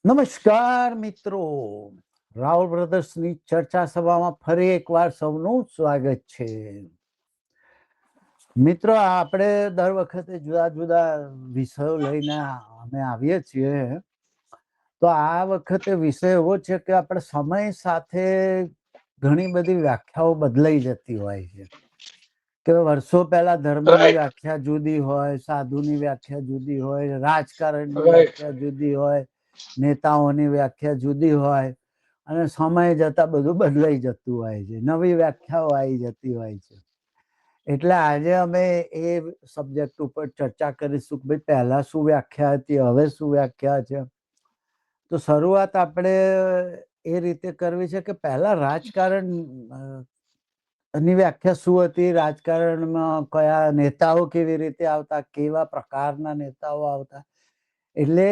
નમસ્કાર મિત્રો, રાહુલ બ્રધર્સની ચર્ચા સભામાં ફરી એકવાર સૌનું સ્વાગત છે. મિત્રો, આપણે દર વખતે જુદા જુદા વિષયો લઈને અમે આવીએ છીએ. તો આ વખતે વિષય એવો છે કે આપણે સમય સાથે ઘણી બધી વ્યાખ્યાઓ બદલાઈ જતી હોય છે. કે વર્ષો પહેલા ધર્મની વ્યાખ્યા જુદી હોય, સાધુની વ્યાખ્યા જુદી હોય, રાજકારણની વ્યાખ્યા જુદી હોય, નેતાઓની વ્યાખ્યા જુદી હોય, અને સમય જતા બધું બદલાઈ જતું હોય છે. નવી વ્યાખ્યાઓ આવી જતી હોય છે. એટલે આજે અમે એ સબ્જેક્ટ ઉપર ચર્ચા કરીશું કે ભાઈ પહેલા શું વ્યાખ્યા હતી, હવે શું વ્યાખ્યા છે. તો શરૂઆત આપણે એ રીતે કરવી છે કે પહેલા રાજકારણ ની વ્યાખ્યા શું હતી, રાજકારણમાં કયા નેતાઓ કેવી રીતે આવતા, કેવા પ્રકારના નેતાઓ આવતા. એટલે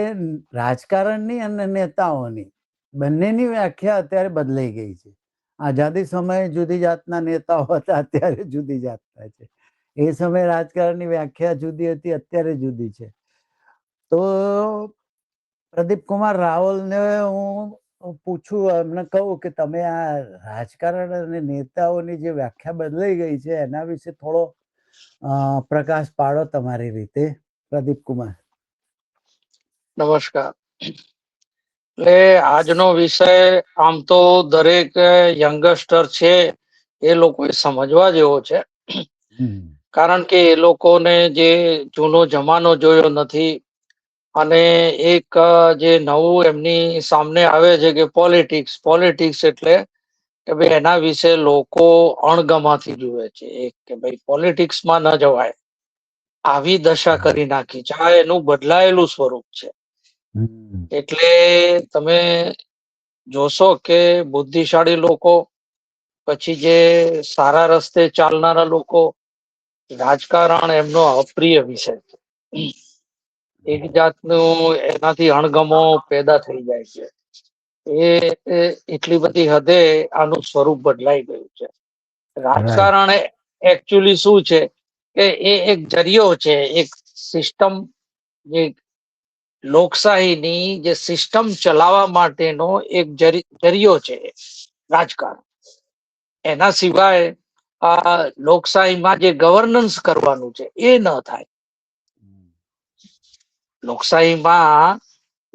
રાજકારણની અને નેતાઓની બંનેની વ્યાખ્યા અત્યારે બદલાઈ ગઈ છે. આઝાદી સમયે જુદી જાતના નેતાઓ હતા, અત્યારે જુદી જાતના છે. એ સમયે રાજકારણની વ્યાખ્યા જુદી હતી, અત્યારે જુદી છે. તો પ્રદીપ કુમાર રાવલને હું પૂછું, એમને કહું કે તમે આ રાજકારણ અને નેતાઓની જે વ્યાખ્યા બદલાઈ ગઈ છે એના વિશે થોડો પ્રકાશ પાડો તમારી રીતે, પ્રદીપ કુમાર. નમસ્કાર. એટલે આજનો વિષય આમ તો દરેક યંગસ્ટર છે એ લોકોએ સમજવા જેવો છે, કારણ કે એ લોકોને જે જૂનો જમાનો જોયો નથી અને એક જે નવું એમની સામે આવે છે કે પોલિટિક્સ એટલે કે ભાઈ એના વિશે લોકો અણગમાથી જુએ છે કે ભાઈ પોલિટિક્સમાં ન જવાય, આવી દશા કરી નાખી છે. આ એનું બદલાયેલું સ્વરૂપ છે. એટલે તમે જોશો કે બુદ્ધિશાળી લોકો, પછી જે સારા રસ્તે ચાલનારા લોકો, રાજકારણ એમનો અપ્રિય વિષય છે. એક જાતનું એનાથી અણગમો પેદા થઈ જાય છે. એ એટલી બધી હદે આનું સ્વરૂપ બદલાઈ ગયું છે. રાજકારણ એકચ્યુઅલી શું છે કે એ એક જરિયો છે, એક સિસ્ટમ, જે લોકશાહીની જે સિસ્ટમ ચલાવવા માટેનો એક જરિયો છે રાજકારણ. એના સિવાય આ લોકશાહીમાં જે ગવર્નન્સ કરવાનું છે એ ન થાય. લોકશાહીમાં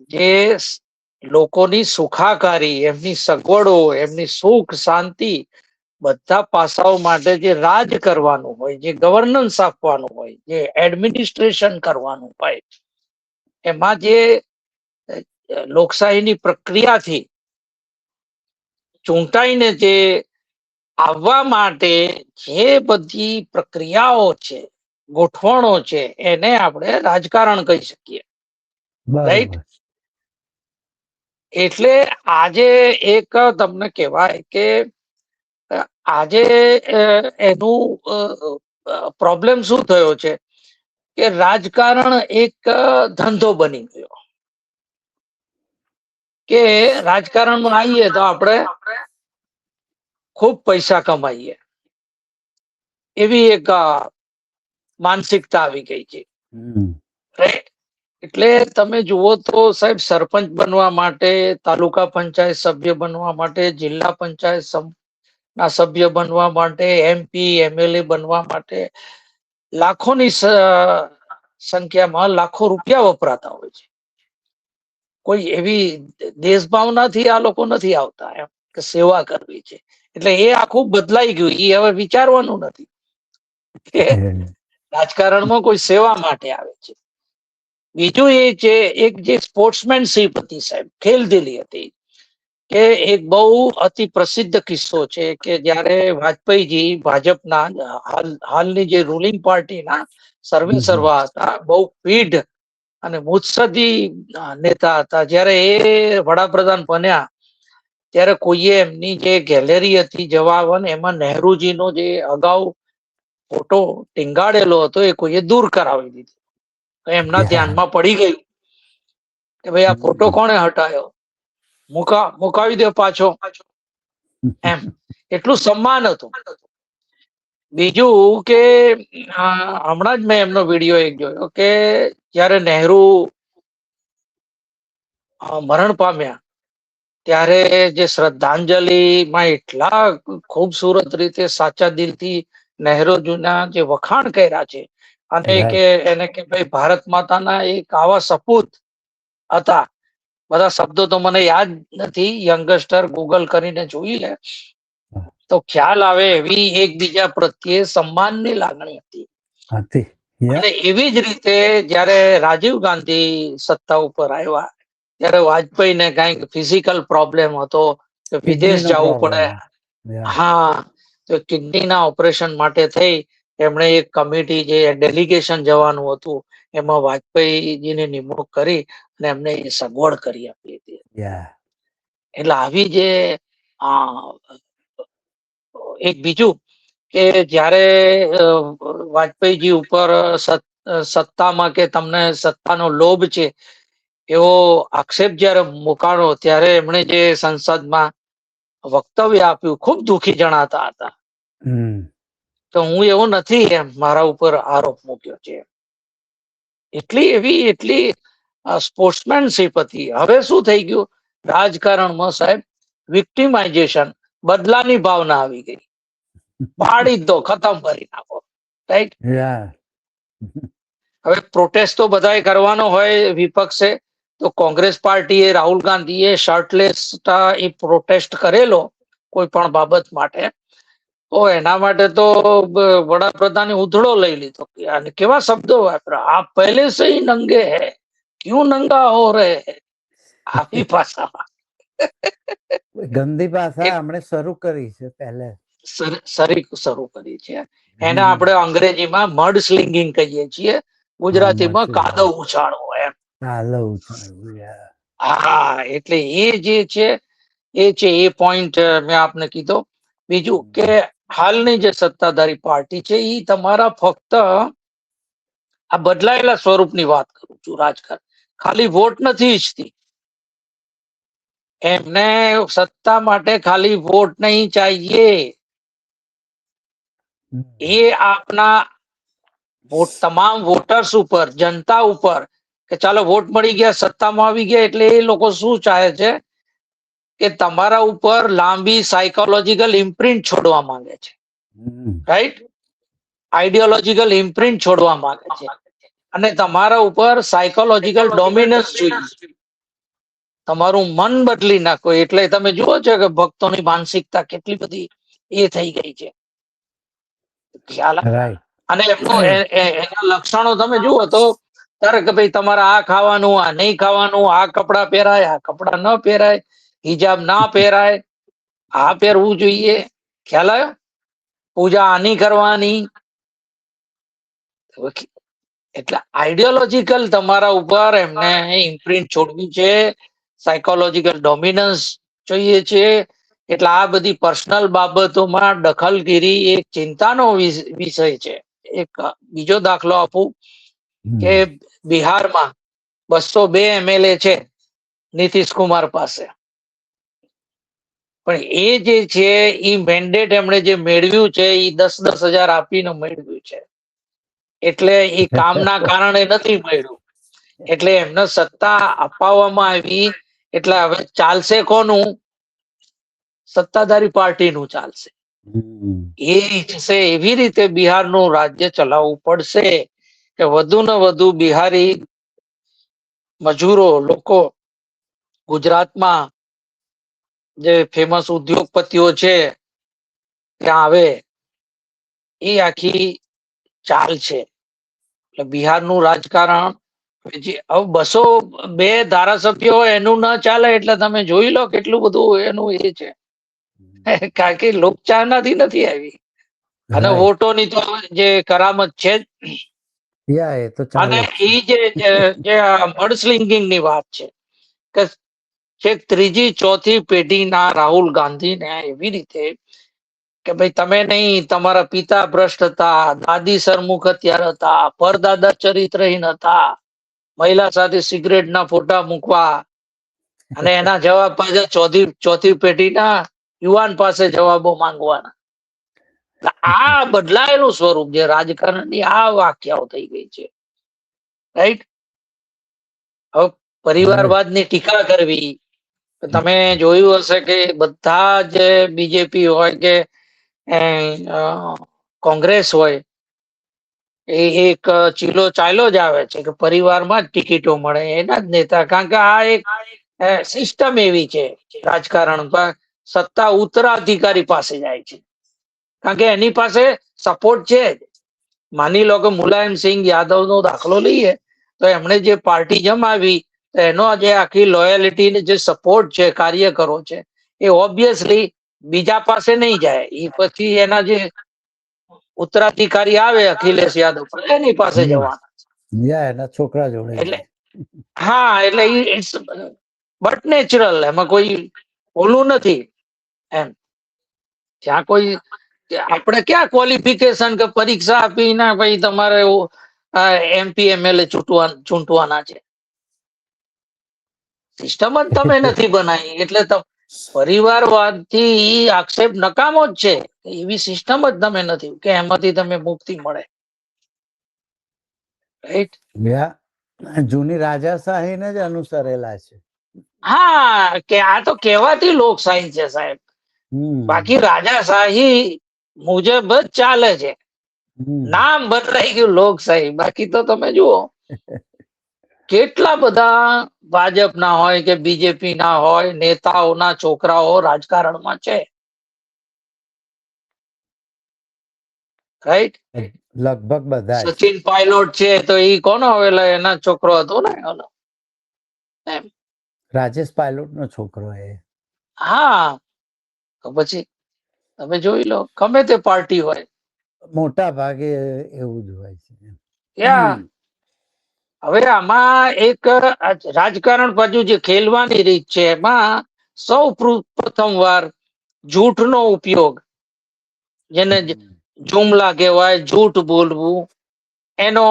જે લોકોની સુખાકારી, એમની સગવડો, એમની સુખ શાંતિ, બધા પાસાઓ માટે જે રાજ કરવાનું હોય, જે ગવર્નન્સ આપવાનું હોય, જે એડમિનિસ્ટ્રેશન કરવાનું હોય, એમાં જે લોકશાહીની પ્રક્રિયાથી ચૂંટાઈને જે આવવા માટે જે બધી પ્રક્રિયાઓ છે, ગોઠવણો છે, એને આપણે રાજકારણ કહી શકીએ. રાઈટ? એટલે આજે એક તમને કહેવાય કે આજે એનું પ્રોબ્લેમ શું થયો છે કે રાજકારણ એક ધંધો બની ગયો. કે રાજકારણમાં આવીએ તો આપણે ખૂબ પૈસા કમાઈએ, એવી એક માનસિકતા આવી ગઈ છે. રાઈટ? એટલે તમે જુઓ તો સાહેબ, સરપંચ બનવા માટે, તાલુકા પંચાયત સભ્ય બનવા માટે, જિલ્લા પંચાયત ના સભ્ય બનવા માટે, MP MLA બનવા માટે લાખોની સંખ્યામાં લાખો રૂપિયા વપરાતા હોય છે. કોઈ એવી દેશભાવનાથી આ લોકો નથી આવતા એમ કે સેવા કરવી છે. એટલે એ આખું બદલાઈ ગયું. એ હવે વિચારવાનું નથી કે રાજકારણમાં કોઈ સેવા માટે આવે છે. બીજું એ છે, એક જે સ્પોર્ટ્સમેનશીપ હતી સાહેબ, ખેલદિલી હતી. કે એક બહુ અતિ પ્રસિદ્ધ કિસ્સો છે કે જ્યારે વાજપેયીજી ભાજપના હાલની જે રૂલિંગ પાર્ટીના સર્વા હતા, બહુ પીઢ અને મુત્સદી નેતા હતા. જ્યારે એ વડાપ્રધાન બન્યા ત્યારે કોઈએ એમની જે ગેલેરી હતી જવાબ, એમાં નહેરુજીનો જે અગાઉ ફોટો ટીંગાડેલો હતો એ કોઈએ દૂર કરાવી દીધો. એમના ધ્યાનમાં પડી ગયું કે ભાઈ આ ફોટો કોણે હટાયો, મુકાવી દો પાછો, એમ. એટલું સન્માન હતું. બીજું કે હમણાં જ મેં એમનો વિડીયો એક જોયો કે જયારે નહેરુ મરણ પામ્યા ત્યારે જે શ્રદ્ધાંજલિમાં એટલા ખૂબસૂરત રીતે સાચા દિલથી નહેરુજીના જે વખાણ કર્યા છે, અને કે એને કે ભાઈ ભારત માતાના એક આવા સપૂત હતા. બધા શબ્દો તો મને યાદ નથી, યંગસ્ટર ગૂગલ કરીને જોઈ લે તો ખ્યાલ આવે એવી એકબીજા પ્રત્યે સન્માનની લાગણી હતી. અને એવી જ રીતે જયારે રાજીવ ગાંધી સત્તા ઉપર આવ્યા ત્યારે વાજપેયીને કઈક ફિઝિકલ પ્રોબ્લેમ હતો, વિદેશ જવું પડે. હા, તો કિડનીના ઓપરેશન માટે થઈ એમણે એક કમિટી, જે ડેલિગેશન જવાનું હતું, એમાં વાજપેયીજીની નિમણૂક કરી અને એમને એ સગવડ કરી આપી હતી. એટલે આવી જે એક બીજું કે જયારે વાજપેયીજી ઉપર સત્તામાં કે તમને સત્તાનો લોભ છે એવો આક્ષેપ જયારે મુકાણો ત્યારે એમણે જે સંસદમાં વક્તવ્ય આપ્યું ખૂબ દુઃખી જણાતા હતા. તો હું એવો નથી એમ મારા ઉપર આરોપ મૂક્યો છે. એટલી સ્પોર્ટ્સમેનશીપ હતી. હવે શું થઈ ગયું રાજકારણમાં સાહેબ, વિક્ટિમાઇઝેશન, બદલાની ભાવના આવી ગઈ. પાડી દો, ખતમ કરી નાખો. રાઈટ. હવે પ્રોટેસ્ટ તો બધાએ કરવાનો હોય વિપક્ષે, તો કોંગ્રેસ પાર્ટીએ, રાહુલ ગાંધીએ શર્ટલેસ એ પ્રોટેસ્ટ કરેલો કોઈ પણ બાબત માટે, તો એના માટે તો વડાપ્રધાને ઉધડો લઈ લીધો. અને કેવા શબ્દો વાપરા, આપ પહેલે સે હી નંગે હૈ, ક્યું નંગા હો રહે હૈ, આવી ભાષામાં ગંદી ભાષા આપણે શરૂ કરી છે પહેલે, શરૂ કરી છે. એને આપણે અંગ્રેજીમાં મડ સ્લિંગિંગ કહીએ છીએ, ગુજરાતીમાં કાદવ ઉછાળવો એમ. હા, એટલે એ જે છે એ પોઈન્ટ મેં આપને કીધો. બીજું કે હાલની જે સત્તાધારી પાર્ટી છે એ તમારા ફક્ત આ બદલાયેલા સ્વરૂપની વાત કરું છું. રાજકારણ ખાલી વોટ નથી ઈચ્છતી, એમને સત્તા માટે ખાલી વોટ નહીં ચાહીએ, એ આપના તમામ વોટર્સ ઉપર, જનતા ઉપર, કે ચાલો વોટ મળી ગયા, સત્તામાં આવી ગયા, એટલે એ લોકો શું ચાહે છે કે તમારા ઉપર લાંબી સાયકોલોજીકલ ઇમ્પ્રિન્ટ છોડવા માંગે છે. રાઈટ. આઈડિયોલોજીકલ ઇમ્પ્રિન્ટ છોડવા માંગે છે, અને તમારા ઉપર સાયકોલોજીકલ ડોમિનન્સ જોઈએ. તમારું મન બદલી નાખો. એટલે તમે જુઓ છો કે ભક્તોની માનસિકતા કેટલી બધી એ થઈ ગઈ છે. ખ્યાલ. અને એના લક્ષણો તમે જુઓ તો ત્યારે કે ભાઈ તમારે આ ખાવાનું, આ નહીં ખાવાનું, આ કપડા પહેરાય, આ કપડા ન પહેરાય, હિજાબ ના પહેરાય, આ પહેરવું જોઈએ. ખ્યાલ આવ્યો? પૂજા આની કરવાની. એટલે આઈડિયોલોજીકલ તમારા ઉપર એમને ઇમ્પ્રિન્ટ છોડવી છે, સાયકોલોજીકલ ડોમિનન્સ જોઈએ છે. એટલે આ બધી પર્સનલ બાબતોમાં દખલગીરી એક ચિંતાનો વિષય છે. એક બીજો દાખલો આપું કે બિહારમાં 202 MLA છે નીતિશ કુમાર પાસે, પણ એ જે છે એ મેન્ડેટ એમણે જે મેળવ્યું છે એ 10,000 આપીને મેળવ્યું છે. એટલે એ કામના કારણે નથી મળ્યું. એટલે એમને સત્તા અપાવવામાં આવી. એટલે હવે ચાલશે કોનું? સત્તાધારી પાર્ટીનું ચાલશે. એ ઈચ્છશે એવી રીતે બિહારનું રાજ્ય ચલાવવું પડશે કે વધુ ને વધુ બિહારી મજૂરો લોકો ગુજરાતમાં જે ફેમસ ઉદ્યોગપતિઓ છે ત્યાં આવે. એ આખી ચાલ છે. એટલે બિહારનું રાજકારણ, હવે 202 ધારાસભ્યો હોય એનું ના ચાલે, એટલે તમે જોઈ લો કેટલું બધું એનું એ છે. કારણ કે લોકચાહનાથી નથી આવી, અને વોટોની તો જે કરામત છે જ. અને એ જે મડસ્લિંગિંગ ની વાત છે કે છેક ત્રીજી ચોથી પેઢીના રાહુલ ગાંધીને એવી રીતે કે ભાઈ તમે નહીં, તમારા પિતા ભ્રષ્ટ હતા, દાદી સરમુખ હત્યાર હતા, પરદાદા ચરિત્રહીન હતા, મહિલા સાથે સિગરેટના ફોટા મૂકવા, અને એના જવાબ પાછા ચોથી પેઢીના યુવાન પાસે જવાબો માંગવાના. આ બદલાયેલું સ્વરૂપ જે રાજકારણની આ વાક્યાઓ થઈ ગઈ છે. રાઈટ. હવે પરિવારવાદની ટીકા કરવી. તમે જોયું હશે કે બધા જ બીજેપી હોય કે કોંગ્રેસ હોય, એ એક ચીલો ચાલ્યો જ આવે છે કે પરિવારમાં જ ટિકિટો મળે એના જ નેતા. કારણ કે આ એક સિસ્ટમ એવી છે રાજકારણ, સત્તા ઉત્તરાધિકારી પાસે જાય છે. કારણ કે એની પાસે સપોર્ટ છે જ. માની લો કે મુલાયમસિંહ યાદવ નો દાખલો લઈએ તો એમણે જે પાર્ટી જમાવી, એનો જે આખી લોયલિટી જે સપોર્ટ છે, કાર્યકરો છે, એ ઓબ્વિયસલી બીજા પાસે નહીં જાય. એ પછી એના જે ઉત્તરાધિકારી આવે અખિલેશ યાદવ, એની પાસે જવાના, એના છોકરા જોડે. એટલે હા, એટલે ઇટ્સ બટ નેચરલ, એમાં કોઈ ઓલું નથી એમ. ત્યાં કોઈ આપણે ક્યાં ક્વોલિફિકેશન કે પરીક્ષા આપીને ભાઈ તમારે MP MLA ચૂંટવાના છે. સિસ્ટમ જ તમે નથી બનાવી, એટલે પરિવારવાદથી આક્ષેપ નકામો જ છે. એવી સિસ્ટમ જ તમે નથી કે એમાંથી તમે મુક્તિ મળે. રાઈટ? જૂની રાજાશાહીને જ અનુસરેલા છે. હા, કે આ તો કહેવાતી લોકશાહી છે સાહેબ. બાકી રાજાશાહી મુજબ જ ચાલે છે. નામ બદલાઈ ગયું લોકશાહી. બાકી તો તમે જુઓ કેટલા બધા ભાજપના હોય કે બીજેપી ના હોય નેતાઓના છોકરાઓ રાજકારણમાં છે. રાઈટ? લગભગ બધા. સચિન પાયલોટ છે તો એ કોનો આવેલા? એના છોકરો હતો ને, રાજેશ પાયલોટ નો છોકરો એ. હા, તો પછી તમે જોઈ લો, ગમે તે પાર્ટી હોય, મોટા ભાગે એવું જ હોય છે. હવે આમાં એક રાજકારણ બાજુ જે ખેલવાની રીત છે, એમાં સૌ પ્રથમ વાર જૂઠનો ઉપયોગ, જેને જુમલા કહેવાય, જૂઠ બોલવું, એનો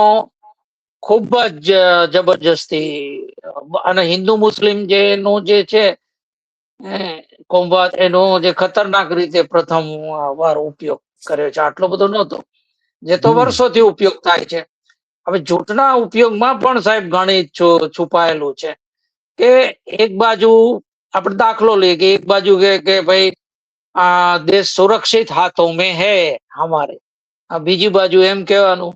ખૂબ જ જબરજસ્તી. અને હિન્દુ મુસ્લિમ જેનું જે છે કોમ્બાત, એનો જે ખતરનાક રીતે પ્રથમ વાર ઉપયોગ કર્યો છે. આટલો બધો નહોતો, જે તો વર્ષોથી ઉપયોગ થાય છે. હવે જૂઠના ઉપયોગમાં પણ સાહેબ ઘણી છુપાયેલું છે. કે એક બાજુ આપણે દાખલો લઈએ કે એક બાજુ કે ભાઈ દેશ સુરક્ષિત હાથોं में है हमारे, બીજી બાજુ એમ કહેવાનું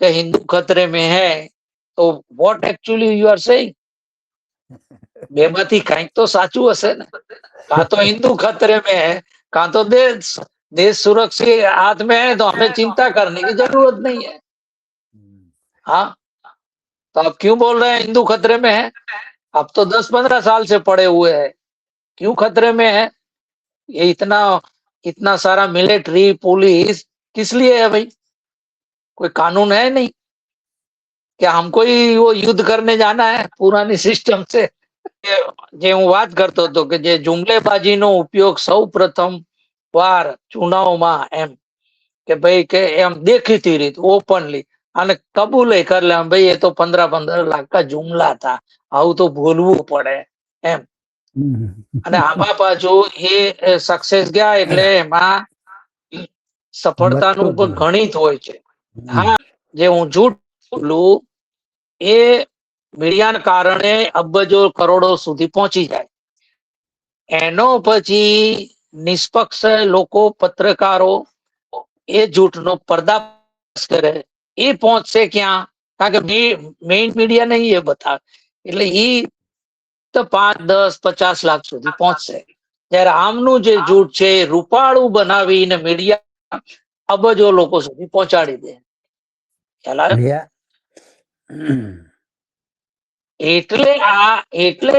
કે હિન્દુ ખતરે में है. તો what actually you are saying? બેમાંથી કંઈક તો સાચું હશે ને. કાં તો હિન્દુ खतरे में है, कां तो देश सुरक्षित हाथ में है, तो हमें चिंता करने की जरूरत नहीं है. हाँ, तो आप क्यों बोल रहे हैं हिंदू खतरे में है? अब तो 10-15 साल से पड़े हुए हैं. क्यों खतरे में है? ये इतना सारा मिलिट्री पुलिस किस लिए है भाई? कोई कानून है नहीं कि हमको ही वो युद्ध करने जाना है पुरानी सिस्टम से? જે હું વાત કરતો હતો કે જે જુમલેબાજીનો ઉપયોગ સૌ પ્રથમ વાર ચુનાવમાં, એમ કે ભાઈ કે એમ દેખીતી રીત ઓપનલી અને કબૂલે કરી લે ભાઈ એ તો 15-15 લાખ કા જુમલા था, આવું તો બોલવું પડે એમ. અને આમાં પાછું એ સક્સેસ ગયા એટલે એમાં સફળતાનું પણ ગણિત હોય છે. હા, જે હું જૂઠ બોલું એ મીડિયાના કારણે અબજો કરોડો સુધી પહોંચી જાય. એનો પછી નિષ્પક્ષ લોકો, પત્રકારો એ જૂઠનો પર્દાફાશ કરે, એ પહોંચશે ક્યાં? કારણ કે મેઇન મીડિયા નહીં એ બતાવે, એટલે એ તો 5-10-50 લાખ સુધી પહોંચશે. જ્યારે આમનું જે જૂઠ છે એ રૂપાળું બનાવીને મીડિયા અબજો લોકો સુધી પહોંચાડી દે. ખ્યાલ આવ્યો? એટલે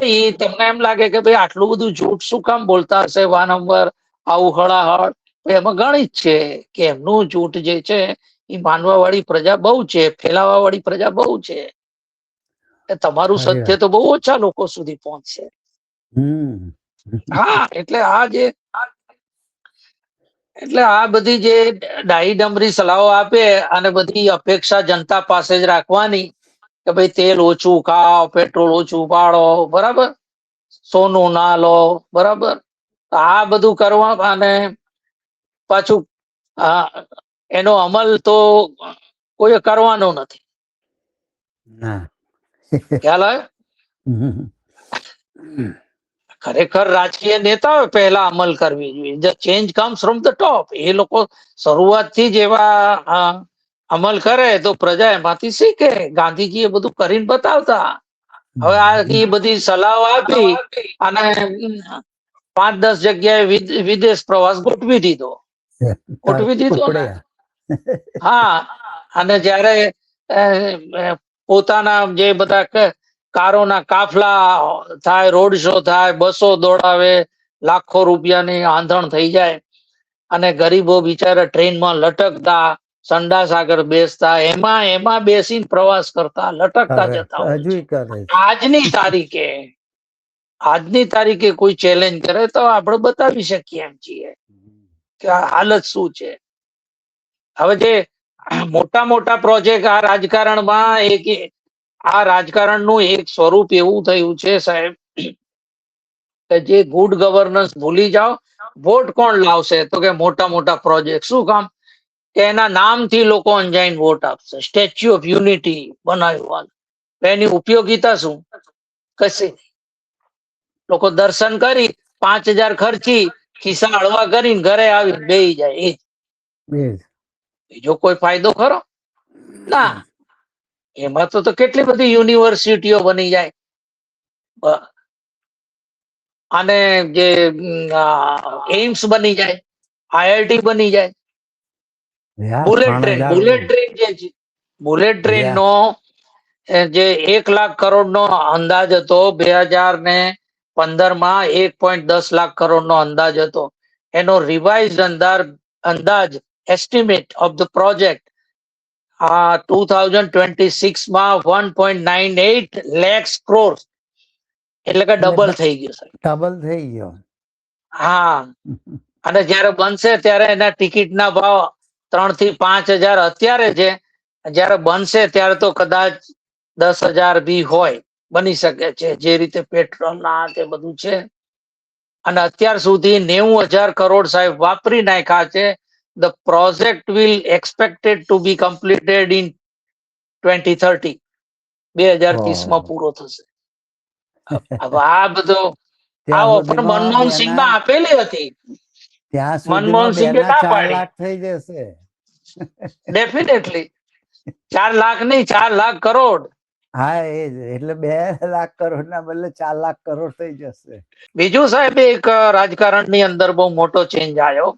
એ તમને એમ લાગે કે ભાઈ આટલું બધું જૂઠ શું કામ બોલતા હશે વારંવાર, આવું હળાહળ? એમાં ગણિત છે કે એમનું જૂઠ જે છે એ માનવા વાળી પ્રજા બહુ છે, ફેલાવા વાળી પ્રજા બહુ છે. તમારું સત્ય તો બહુ ઓછા લોકો સુધી પહોંચશે. હા, એટલે આ બધી જે ડાહી ડમરી સલાહો આપે અને બધી અપેક્ષા જનતા પાસે જ રાખવાની કે ભાઈ તેલ ઓછું ખાઓ, પેટ્રોલ ઓછું પાડો, બરાબર, સોનું ના લો, બરાબર. આ બધું કરવા અને પાછું એનો અમલ તો કોઈ કરવાનો નથી. ખ્યાલ આવે? ખરેખર રાજકીય નેતાઓ પહેલા અમલ કરવી જોઈએ. The change comes from the top. એ લોકો શરૂઆતથી જ એવા અમલ કરે તો પ્રજા એમાંથી શીખે. ગાંધીજી એ બધું કરીને બતાવતા. હવે આ એ બધી સલાહો આપી અને 5-10 જગ્યાએ વિદેશ પ્રવાસ ગોઠવી દીધો ને. હા, અને જયારે પોતાના જે બધા કારોના કાફલા થાય, રોડ શો થાય, બસો દોડાવે, લાખો રૂપિયાની આંધણ થઈ જાય અને ગરીબો બિચારા ટ્રેનમાં લટકતા, સંડાસ આગળ બેસતા, એમાં બેસીને પ્રવાસ કરતા, લટકતા જતા હોય છે. આજની તારીખે કોઈ ચેલેન્જ કરે તો આપણે બતાવી શકીએ એમ છીએ કે આ હાલત શું છે. હવે જે મોટા મોટા પ્રોજેક્ટ આ રાજકારણનું એક સ્વરૂપ એવું થયું છે સાહેબ કે જે ગુડ ગવર્નન્સ ભૂલી જાઓ. વોટ કોણ લાવશે? તો કે મોટા મોટા પ્રોજેક્ટ. શું કામ? કે એના નામથી લોકો અંજાઈને વોટ આપશે. સ્ટેચ્યુ ઓફ યુનિટી બનાવ્યું, એની ઉપયોગિતા શું? કશી. લોકો દર્શન કરી 5,000 ખર્ચી ખિસ્સા હળવા કરીને ઘરે આવીને બેસી જાય. એ બીજો કોઈ ફાયદો ખરો? ના. એમાં તો કેટલી બધી યુનિવર્સિટીઓ બની જાય અને જે એમ્સ બની જાય, IIT બની જાય. બુલેટ ટ્રેન નો જે 1 લાખ કરોડ નો અંદાજ હતો 2015 માં, 1.10 લાખ કરોડ નો અંદાજ હતો. એનો રિવાઇઝ અંદાજ એસ્ટિમેટ ઓફ ધ પ્રોજેક્ટ 2026 માં 1.98 lakhs crores, એટલે કે ડબલ થઈ ગયો. હા, અને જયારે બનશે ત્યારે એના ટિકિટના ભાવ 3 થી 5,000 અત્યારે છે. જયારે બનશે ત્યારે તો કદાચ 10,000 બી હોય, બની શકે છે, જે રીતે પેટ્રોલ ના તે બધું છે. અને અત્યાર સુધી 90,000 કરોડ સાહેબ વાપરી નાખ્યા છે. The project will expected to be completed in 2030. 2030 માં પૂરો થશે. હવે આ બધો આ ઓફર મનમોહન સિંહમાં આપેલી હતી. મનમોહન સિંહે ના પાડી. ડેફિનેટલી 4 લાખ નહીં, 4 લાખ કરોડ. હા, એટલે 2 લાખ કરોડ ના બદલે 4 લાખ કરોડ થઈ જશે. બીજું સાહેબ એક રાજકારણની અંદર બહુ મોટો ચેન્જ આવ્યો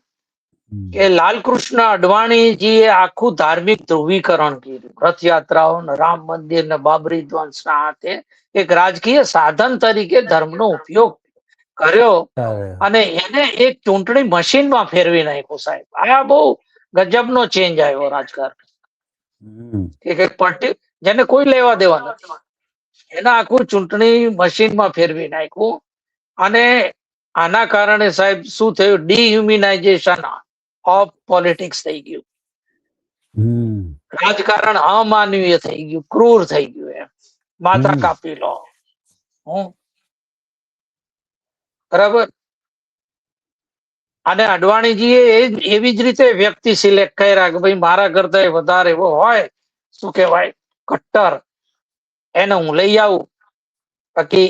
કે લાલકૃષ્ણ અડવાણીજીએ આખું ધાર્મિક ધ્રુવીકરણ કર્યું. રથયાત્રાઓ, રામ મંદિર ને બાબરી ધ્વંસના હાથે એક રાજકીય સાધન તરીકે ધર્મનો ઉપયોગ કર્યો અને એને એક ચૂંટણી મશીનમાં ફેરવી નાખ્યું સાહેબ. આ બહુ ગજબનો ચેન્જ આવ્યો રાજકારણ. જેને કોઈ લેવા દેવા નથી, એને આખું ચૂંટણી મશીનમાં ફેરવી નાખ્યું. અને આના કારણે સાહેબ શું થયું? ડિહ્યુમનાઇઝેશન ઓફ પોલિટિક્સ થઈ ગયું. રાજકારણ અમાનવીય થઈ ગયું, ક્રૂર થઈ ગયું. એમ માથા કાપી લો. બરાબર. અને અડવાણીજીએ એવી જ રીતે વ્યક્તિ સિલેક્ટ કર્યા કે ભાઈ મારા કરતા વધારે એવો હોય, શું કહેવાય, કટ્ટર, એને હું લઈ આવું. બાકી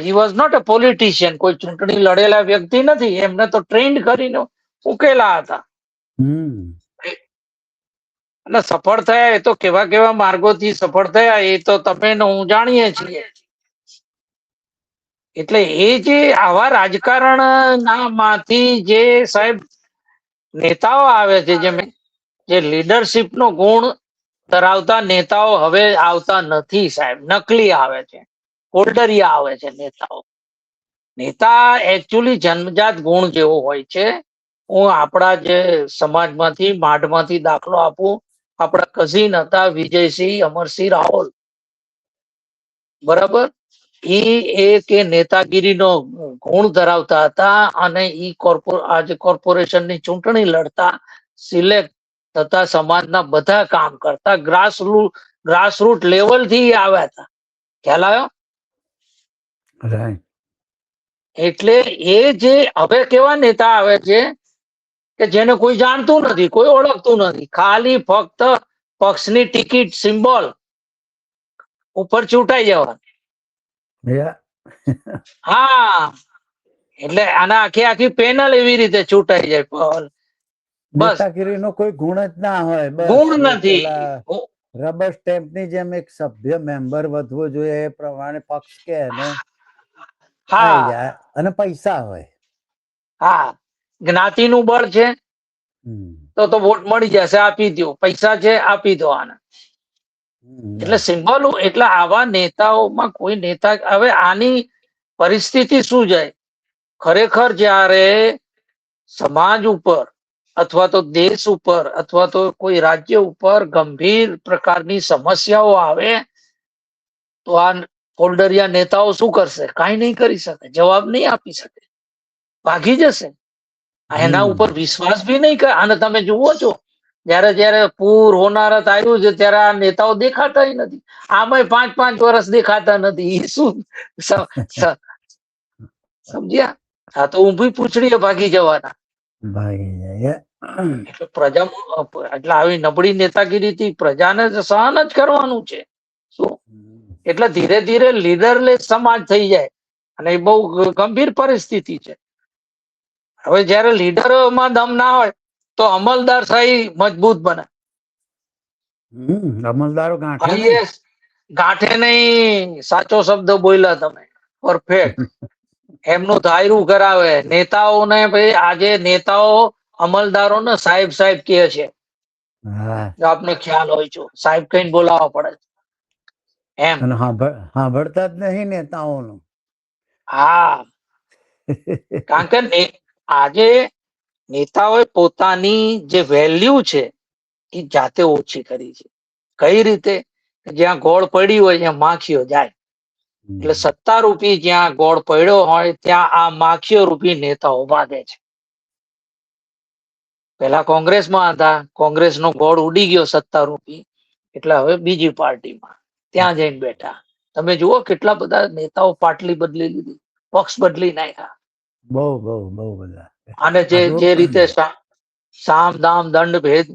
he was not a politician. કોઈ ચૂંટણી લડેલા વ્યક્તિ નથી. એમને તો ટ્રેન્ડ કરીને ઉકેલા હતા અને સફળ થયા. એ તો કેવા કેવા માર્ગોથી સફળ થયા એ તો તમે હું જાણીએ છીએ. એટલે એ જે આવા રાજકારણ માંથી જે સાહેબ નેતાઓ આવે છે, જે લીડરશિપ નો ગુણ ધરાવતા નેતાઓ હવે આવતા નથી સાહેબ. નકલી આવે છે, હોલ્ડરિયા આવે છે નેતાઓ. નેતા એકચ્યુઅલી જન્મજાત ગુણ જેવો હોય છે. હું આપણા જે સમાજમાંથી, માઢમાંથી દાખલો આપું. આપણા કઝિન હતા વિજયસિંહ અમરસિંહ રાવલ, બરાબર. એ નેતાગીરીનો ગુણ ધરાવતા હતા અને આજે કોર્પોરેશનની ચૂંટણી લડતા, સિલેક્ટ થતા, સમાજના બધા કામ કરતા, ગ્રાસરૂટ લેવલ થી આવ્યા હતા. ખ્યાલ આવ્યો? એટલે એ જે હવે કેવા નેતા આવે છે કે જેને કોઈ જાણતું નથી, કોઈ ઓળખતું નથી, ખાલી ફક્ત પક્ષની ટિકિટ, સિમ્બોલ ઉપર ચૂંટાઈ જવા. Yeah. હા, એટલે આના આખી પેનલ એવી રીતે ચૂંટાઈ જાય. બસ નેતાગીરીનો કોઈ ગુણ જ ના હોય, બસ ગુણ એ નથી. પેલા રબર સ્ટેમ્પની જેમ એક સભ્ય મેમ્બર વધવો જોઈએ એ પ્રમાણે પક્ષ કે એને આવી હા જાય અને પૈસા હોય. હા, જ્ઞાતિનું બળ છે તો વોટ મળી જશે, આપી દો. પૈસા છે, આપી દો આને. એટલે બસ. સિમ્બોલ. એટલે આવા નેતાઓમાં કોઈ નેતા, હવે આની પરિસ્થિતિ શું જાય ખરેખર જ્યારે સમાજ ઉપર અથવા તો દેશ ઉપર અથવા તો કોઈ રાજ્ય ઉપર ગંભીર પ્રકારની સમસ્યાઓ આવે તો આ ફોલ્ડરિયા નેતાઓ શું કરશે? કાંઈ નહીં કરી શકે, જવાબ નહીં આપી શકે, ભાગી જશે. એના ઉપર વિશ્વાસ બી નહીં કરે. અને તમે જુઓ છો જયારે જયારે પૂર હોનારત આવ્યું છે ત્યારે આ નેતાઓ દેખાતા નથી. આમાં 5-5 વર્ષ દેખાતા નથી. એ શું સમજ્યા? આ તો ઊભી પૂછડીએ ભાગી જવાના. ભાગી જાય. એટલે પ્રજા, એટલે આવી નબળી નેતાગીરીથી પ્રજાને સહન જ કરવાનું છે. શું? એટલે ધીરે ધીરે લીડરલેસ સમાજ થઈ જાય અને એ બહુ ગંભીર પરિસ્થિતિ છે. હવે જયારે લીડરોમાં દમ ના હોય તો અમલદાર શાહી મજબૂત બને. અમલદારો ગાંઠે નહીં. આઈએસ ગાંઠે નહીં. સાચો શબ્દ બોલ્યા તમે, પરફેક્ટ. એમનું ધાયરું કરાવે નેતાઓને. ભાઈ આજે નેતાઓ અમલદારોને સાહેબ સાહેબ કહે છે. જો આપને ખ્યાલ હોય તો સાહેબ કહીને બોલાવવા પડે એમ. અને સાંભળતા જ નહીં નેતાઓનું. હા, કારણ કે આજે નેતાઓએ પોતાની જે વેલ્યુ છે એ જાતે ઓછી કરી છે. કઈ રીતે? જ્યાં ગોળ પડી હોય ત્યાં માખીઓ જાય. એટલે સત્તા રૂપી જ્યાં ગોળ પડ્યો હોય ત્યાં આ માખીઓ રૂપી નેતાઓ ભાગે છે. પેલા કોંગ્રેસમાં હતા, કોંગ્રેસનો ગોળ ઉડી ગયો સત્તા રૂપી, એટલે હવે બીજી પાર્ટીમાં ત્યાં જઈને બેઠા. તમે જુઓ કેટલા બધા નેતાઓ પાટલી બદલી લીધી, પક્ષ બદલી નાખ્યા. બહુ બહુ બહુ બધા. અને જે રીતે સામ દામ દંડ ભેદ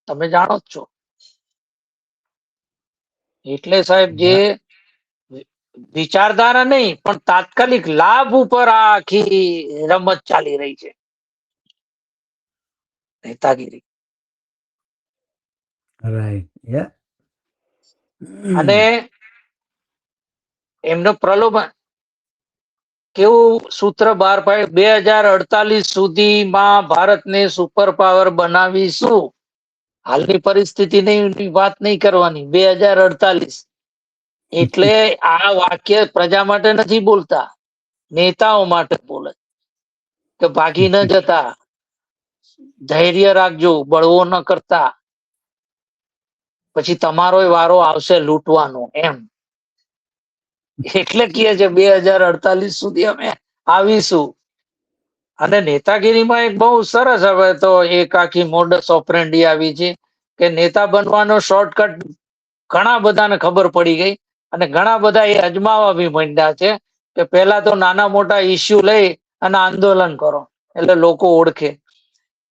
તમે જાણો જ છો. એટલે સાહેબ જે વિચારધારા નહીં પણ તાત્કાલિક લાભ ઉપર આ આખી રમત ચાલી રહી છે, નેતાગીરી. રાઈટ. અને એમનો પ્રલોભન કેવું સૂત્ર બહાર પાડે, 2048 સુધીમાં ભારતને સુપર પાવર બનાવીશું. હાલની પરિસ્થિતિની વાત નહીં કરવાની, 2048. એટલે આ વાક્ય પ્રજા માટે નથી બોલતા, નેતાઓ માટે બોલે કે ભાગી ન જતા, ધૈર્ય રાખજો, બળવો ન કરતા, પછી તમારો વારો આવશે લૂંટવાનો એમ. એટલે કહે છે 2048 સુધી અમે આવીશું. અને નેતાગીરીમાં એક બહુ સરસ હવે તો એક આખી મોડસ ઓપરેન્ડી આવી છે કે નેતા બનવાનો શોર્ટકટ ઘણા બધાને ખબર પડી ગઈ અને ઘણા બધા એ અજમાવા બી માંડ્યા છે કે પેલા તો નાના મોટા ઇસ્યુ લઈ અને આંદોલન કરો એટલે લોકો ઓળખે.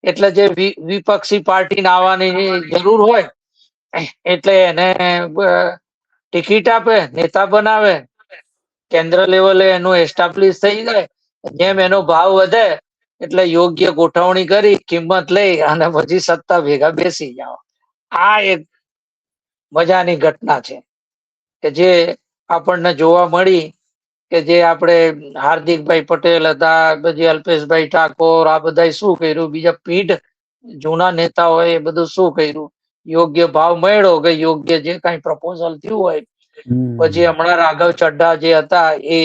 એટલે જે વિપક્ષી પાર્ટીને આવવાની જરૂર હોય એટલે એને ટિકિટ આપે, નેતા બનાવે, કેન્દ્ર લેવલે એનું એસ્ટાબ્લિશ થઈ જાય. જેમ એનો ભાવ વધે એટલે યોગ્ય ગોઠવણી કરી કિંમત લઈ અને પછી સત્તા ભેગા બેસી જાઓ. આ એક મજાની ઘટના છે કે જે આપણને જોવા મળી કે જે આપણે હાર્દિકભાઈ પટેલ હતા, પછી અલ્પેશભાઈ ઠાકોર, આ બધા શું કર્યું, બીજા પીઢ જૂના નેતાઓએ એ બધું શું કર્યું, યોગ્ય ભાવ મળ્યો કે યોગ્ય જે કઈ પ્રપોઝલ થયું હોય. પછી હમણાં રાઘવ ચડ્ઢા જે હતા એ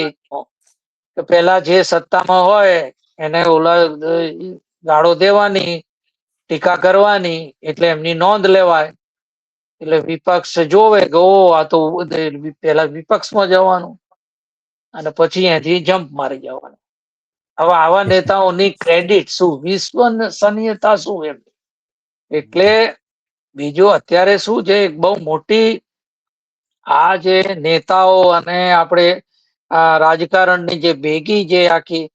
પેલા જે સત્તામાં હોય એને ઓલા ગાળો દેવાની, ટીકા કરવાની, એટલે એમની નોંધ લેવાય. એટલે વિપક્ષ જોવે કે ઓ આ તો પેલા વિપક્ષમાં જવાનું અને પછી અહીંથી જમ્પ મારી જવાનું. હવે આવા નેતાઓની ક્રેડિટ શું, વિશ્વસનીયતા શું એમ. એટલે બીજું અત્યારે શું છે, બહુ મોટી આ જે નેતાઓ અને આપણે આ રાજકારણની જે ભેગી જે આખી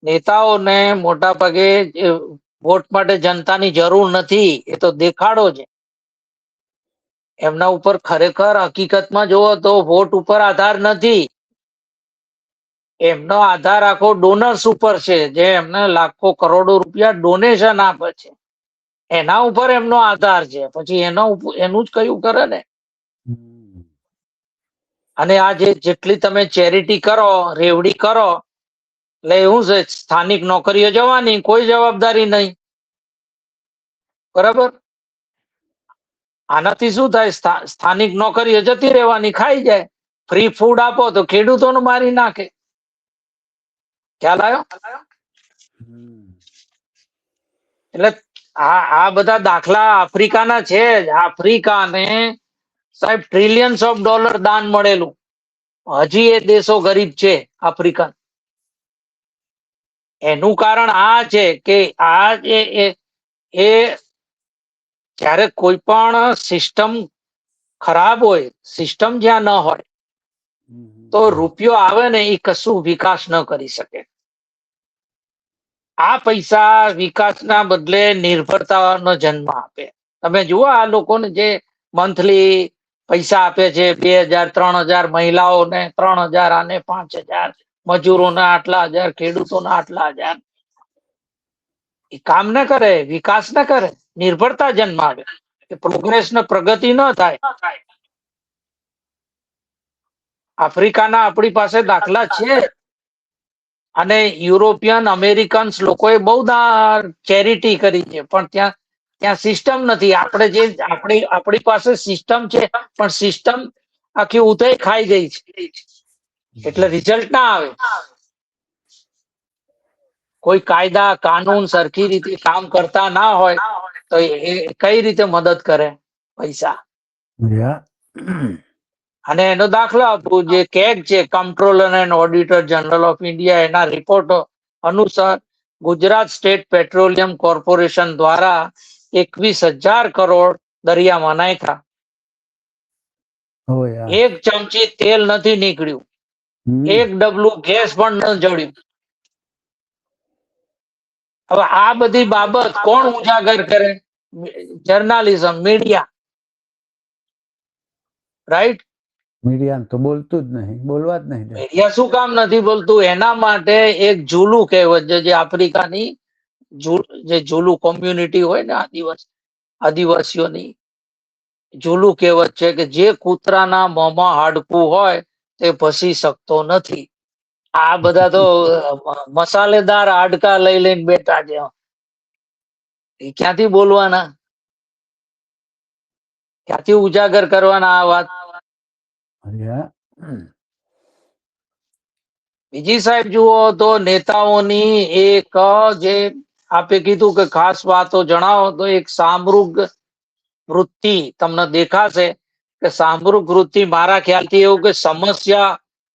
નેતાઓને મોટા ભાગે વોટ માટે જનતાની જરૂર નથી, એ તો દેખાડો છે. એમના ઉપર ખરેખર હકીકતમાં જોવો તો વોટ ઉપર આધાર નથી. એમનો આધાર આખો ડોનર્સ ઉપર છે, જે એમને લાખો કરોડો રૂપિયા ડોનેશન આપે છે, એના ઉપર એમનો આધાર છે. પછી એનું જ કયું કરે ને. અને આ જેટલી તમે ચેરિટી કરો, રેવડી કરો, એટલે એવું છે, સ્થાનિક નોકરીઓ જવાની, કોઈ જવાબદારી નહીં. બરાબર. આનાથી શું થાય? સ્થાનિક નોકરીઓ જતી રહેવાની, ખાઈ જાય. ફ્રી ફૂડ આપો તો ખેડૂતોને મારી નાખે. ખ્યાલ આવ્યો? એટલે આ બધા દાખલા આફ્રિકાના છે જ. આફ્રિકાને સાહેબ ટ્રિલિયન્સ ઓફ ડોલર દાન મળેલું. હજી એ દેશો ગરીબ છે આફ્રિકન. એનું કારણ આ છે કે આ એ જ્યારે કોઈ પણ સિસ્ટમ ખરાબ હોય, સિસ્ટમ જ્યાં ન હોય, તો રૂપિયો આવે ને એ કશું વિકાસ ન કરી શકે. આ પૈસા વિકાસના બદલે નિર્ભરતાનો જન્મ આપે. તમે જુઓ આ લોકોને જે મંથલી પૈસા આપે છે, 2,000 3,000, મહિલાઓને 3,000, આને 5,000, મજૂરોને આટલા હજાર, ખેડૂતોને આટલા હજાર. એ કામ ન કરે, વિકાસ ન કરે, નિર્ભરતા જન્માવે. પ્રોગ્રેસ ને પ્રગતિ ન થાય. આફ્રિકાના આપણી પાસે દાખલા છે. અને યુરોપિયન, અમેરિકન્સ લોકોએ બહુ ચેરિટી કરી છે, પણ ત્યાં સિસ્ટમ નથી. આપણે જે આપણી પાસે સિસ્ટમ છે, પણ સિસ્ટમ આખી ઉધઈ ખાઈ ગઈ છે, એટલે રિઝલ્ટ ના આવે. કોઈ કાયદા કાનૂન સરખી રીતે કામ કરતા ના હોય તો એ કઈ રીતે મદદ કરે પૈસા? અને એનો દાખલો આપું. જે કેગ છે, કમ્ટ્રોલર and auditor general of India, એના રિપોર્ટો અનુસાર ગુજરાત સ્ટેટ પેટ્રોલિયમ કોર્પોરેશન દ્વારા 21,000 કરોડ દરિયામાં નાખ્યા. એક ચમચી તેલ નથી નીકળ્યું, એક ડબલું ગેસ પણ ન જળ્યું. હવે આ બધી બાબત કોણ ઉજાગર કરે? Journalism, media. રાઈટ? મીડિયા તો બોલતું જ નહીં, બોલવા જ નહીં. મીડિયા શું કામ નથી બોલતું? એના માટે એક ઝુલુ કહેવત છે, જે આફ્રિકાની જે ઝુલુ કોમ્યુનિટી હોય ને, આદિવાસીઓની ઝુલુ કહેવત છે કે જે કૂતરાના મોંમાં હાડકું હોય તે ભસી શકતો નથી. આ બધા તો મસાલેદાર હાડકા લઈને બેઠા છે. એ ક્યાંથી બોલવાના? ક્યાંથી ઉજાગર કરવાના આ વાત? બીજી સાહેબ જુઓ તો નેતાઓની એક, જે આપે કીધું કે ખાસ વાતો જણાવો, તો એક સામૃગ વૃત્તિ તમને દેખાશે કે સામૃગ વૃત્તિ મારા ખ્યાલથી એવું કે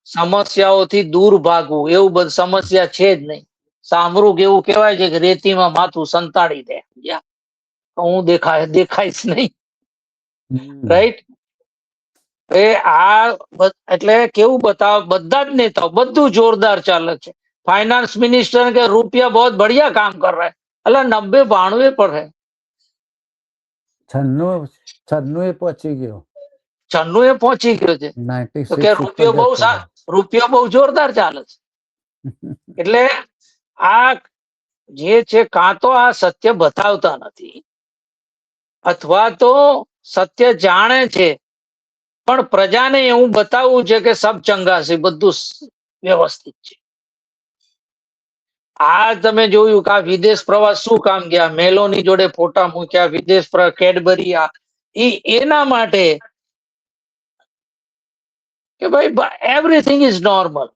સમસ્યાઓથી દૂર ભાગવું, એવું બધું સમસ્યા છે જ નહીં. સામૃગ એવું કહેવાય છે કે રેતીમાં માથું સંતાડી દે, હું દેખાઈશ નહીં. રાઈટ? એટલે કેવું બતાવ, બધા જ નેતાઓ બધું જોરદાર ચાલે છે. फाइनेंस मिनिस्टर के रुपया बहुत बढ़िया काम कर रहा है. अल्लाह 90-92 पर है. 96 પહોંચી ગયો. 96 પહોંચી ગયો છે. તો કે રૂપિયો બહુ જોરદાર ચાલે છે. એટલે આ જે છે, કાં તો આ સત્ય બતાવતા નથી, અથવા તો સત્ય જાણે છે પણ પ્રજાને એવું બતાવવું છે કે સબ ચંગા છે, બધું વ્યવસ્થિત છે. આ તમે જોયું કે આ વિદેશ પ્રવાસ શું કામ ગયા? મેલોની જોડે ફોટા મૂક્યા, વિદેશ કેડબરી, એના માટે કે ભાઈ એવરીથિંગ ઇઝ નોર્મલ.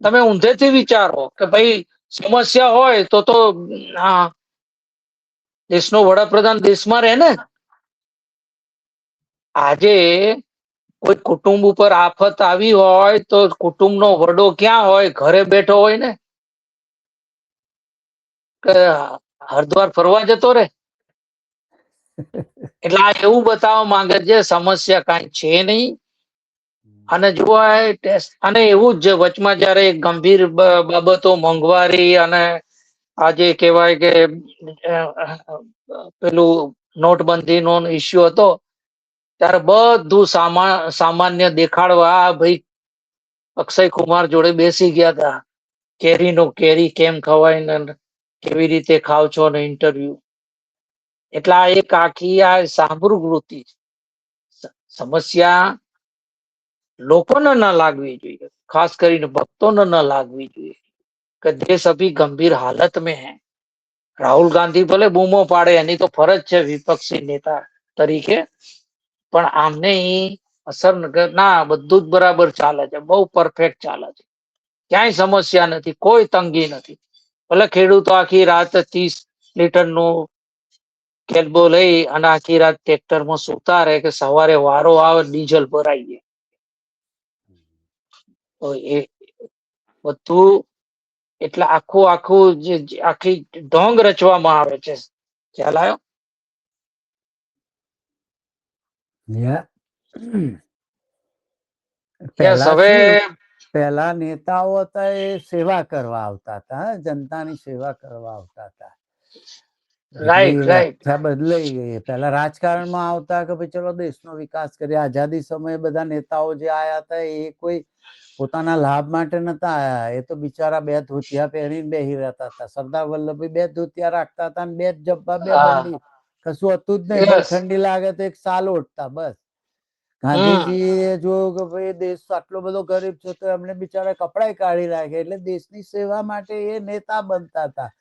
તમે ઊંધેથી વિચારો કે ભાઈ સમસ્યા હોય તો દેશનો વડાપ્રધાન દેશમાં રહે ને. આજે કોઈ કુટુંબ ઉપર આફત આવી હોય તો કુટુંબનો વડો ક્યાં હોય? ઘરે બેઠો હોય ને, કે હરિદ્વાર ફરવા જતો રે. એટલે આ એવું બતાવવા માંગે છે સમસ્યા કાંઈ છે નહીં. અને જોવાય, અને એવું જ વચમાં જયારે ગંભીર બાબતો, મોંઘવારી અને આજે કહેવાય કે પેલું નોટબંધીનો ઇસ્યુ હતો, ત્યારે બધું સામાન્ય દેખાડવા, ભાઈ અક્ષય કુમાર જોડે બેસી ગયા હતા, કેરી કેમ ખવાય ને કેવી રીતે ખાવ છો ને ઇન્ટરવ્યુ. એટલે આ એક આખી આ સાંભૃવૃત્તિ છે. સમસ્યા લોકોને ન લાગવી જોઈએ, ખાસ કરીને ભક્તોને ન લાગવી જોઈએ કે દેશ અભી ગંભીર હાલત મેં હૈ. રાહુલ ગાંધી ભલે બૂમો પાડે, એની તો ફરજ છે વિપક્ષી નેતા તરીકે, પણ આમને અસર ના, બધું જ બરાબર ચાલે છે, બહુ પરફેક્ટ ચાલે છે, ક્યાંય સમસ્યા નથી, કોઈ તંગી નથી. ભલે ખેડૂતો આખી રાત 30 લીટરનું કેલ્બો લઈ અને આખી રાત ટ્રેક્ટરમાં સુતા રહે કે સવારે વારો આવે ડીઝલ ભરાઈએ. તો એ બધું એટલે આખું જે આખી ઢોંગ રચવામાં આવે છે. ખ્યાલ આવ્યો? પહેલા નેતાઓ હતા એ સેવા કરવા આવતા હતા, જનતાની સેવા કરવા આવતા હતા. વ્યાખ્યા બદલાઈ ગઈ. પહેલા રાજકારણમાં આવતા કે ભાઈ ચલો દેશનો વિકાસ કરીએ. આઝાદી સમયે બધા નેતાઓ જે આયા હતા એ કોઈ પોતાના લાભ માટે નતા આયા, એ તો બિચારા 2 ધોતિયા પહેરીને બેહી રહેતા હતા. સરદાર વલ્લભભાઈ 2 ધોતિયા રાખતા હતા ને 2 જબ્બા, 2 બંડી, કશું હતું જ નહીં. બહુ ઠંડી લાગે તો એક સાલ ઓઢતા, બસ. ગાંધીજી જોયું કે ભાઈ દેશ આટલો બધો ગરીબ છે તો એમને બિચારા કપડાય કાઢી નાખે, એટલે દેશની સેવા માટે એ નેતા બનતા હતા.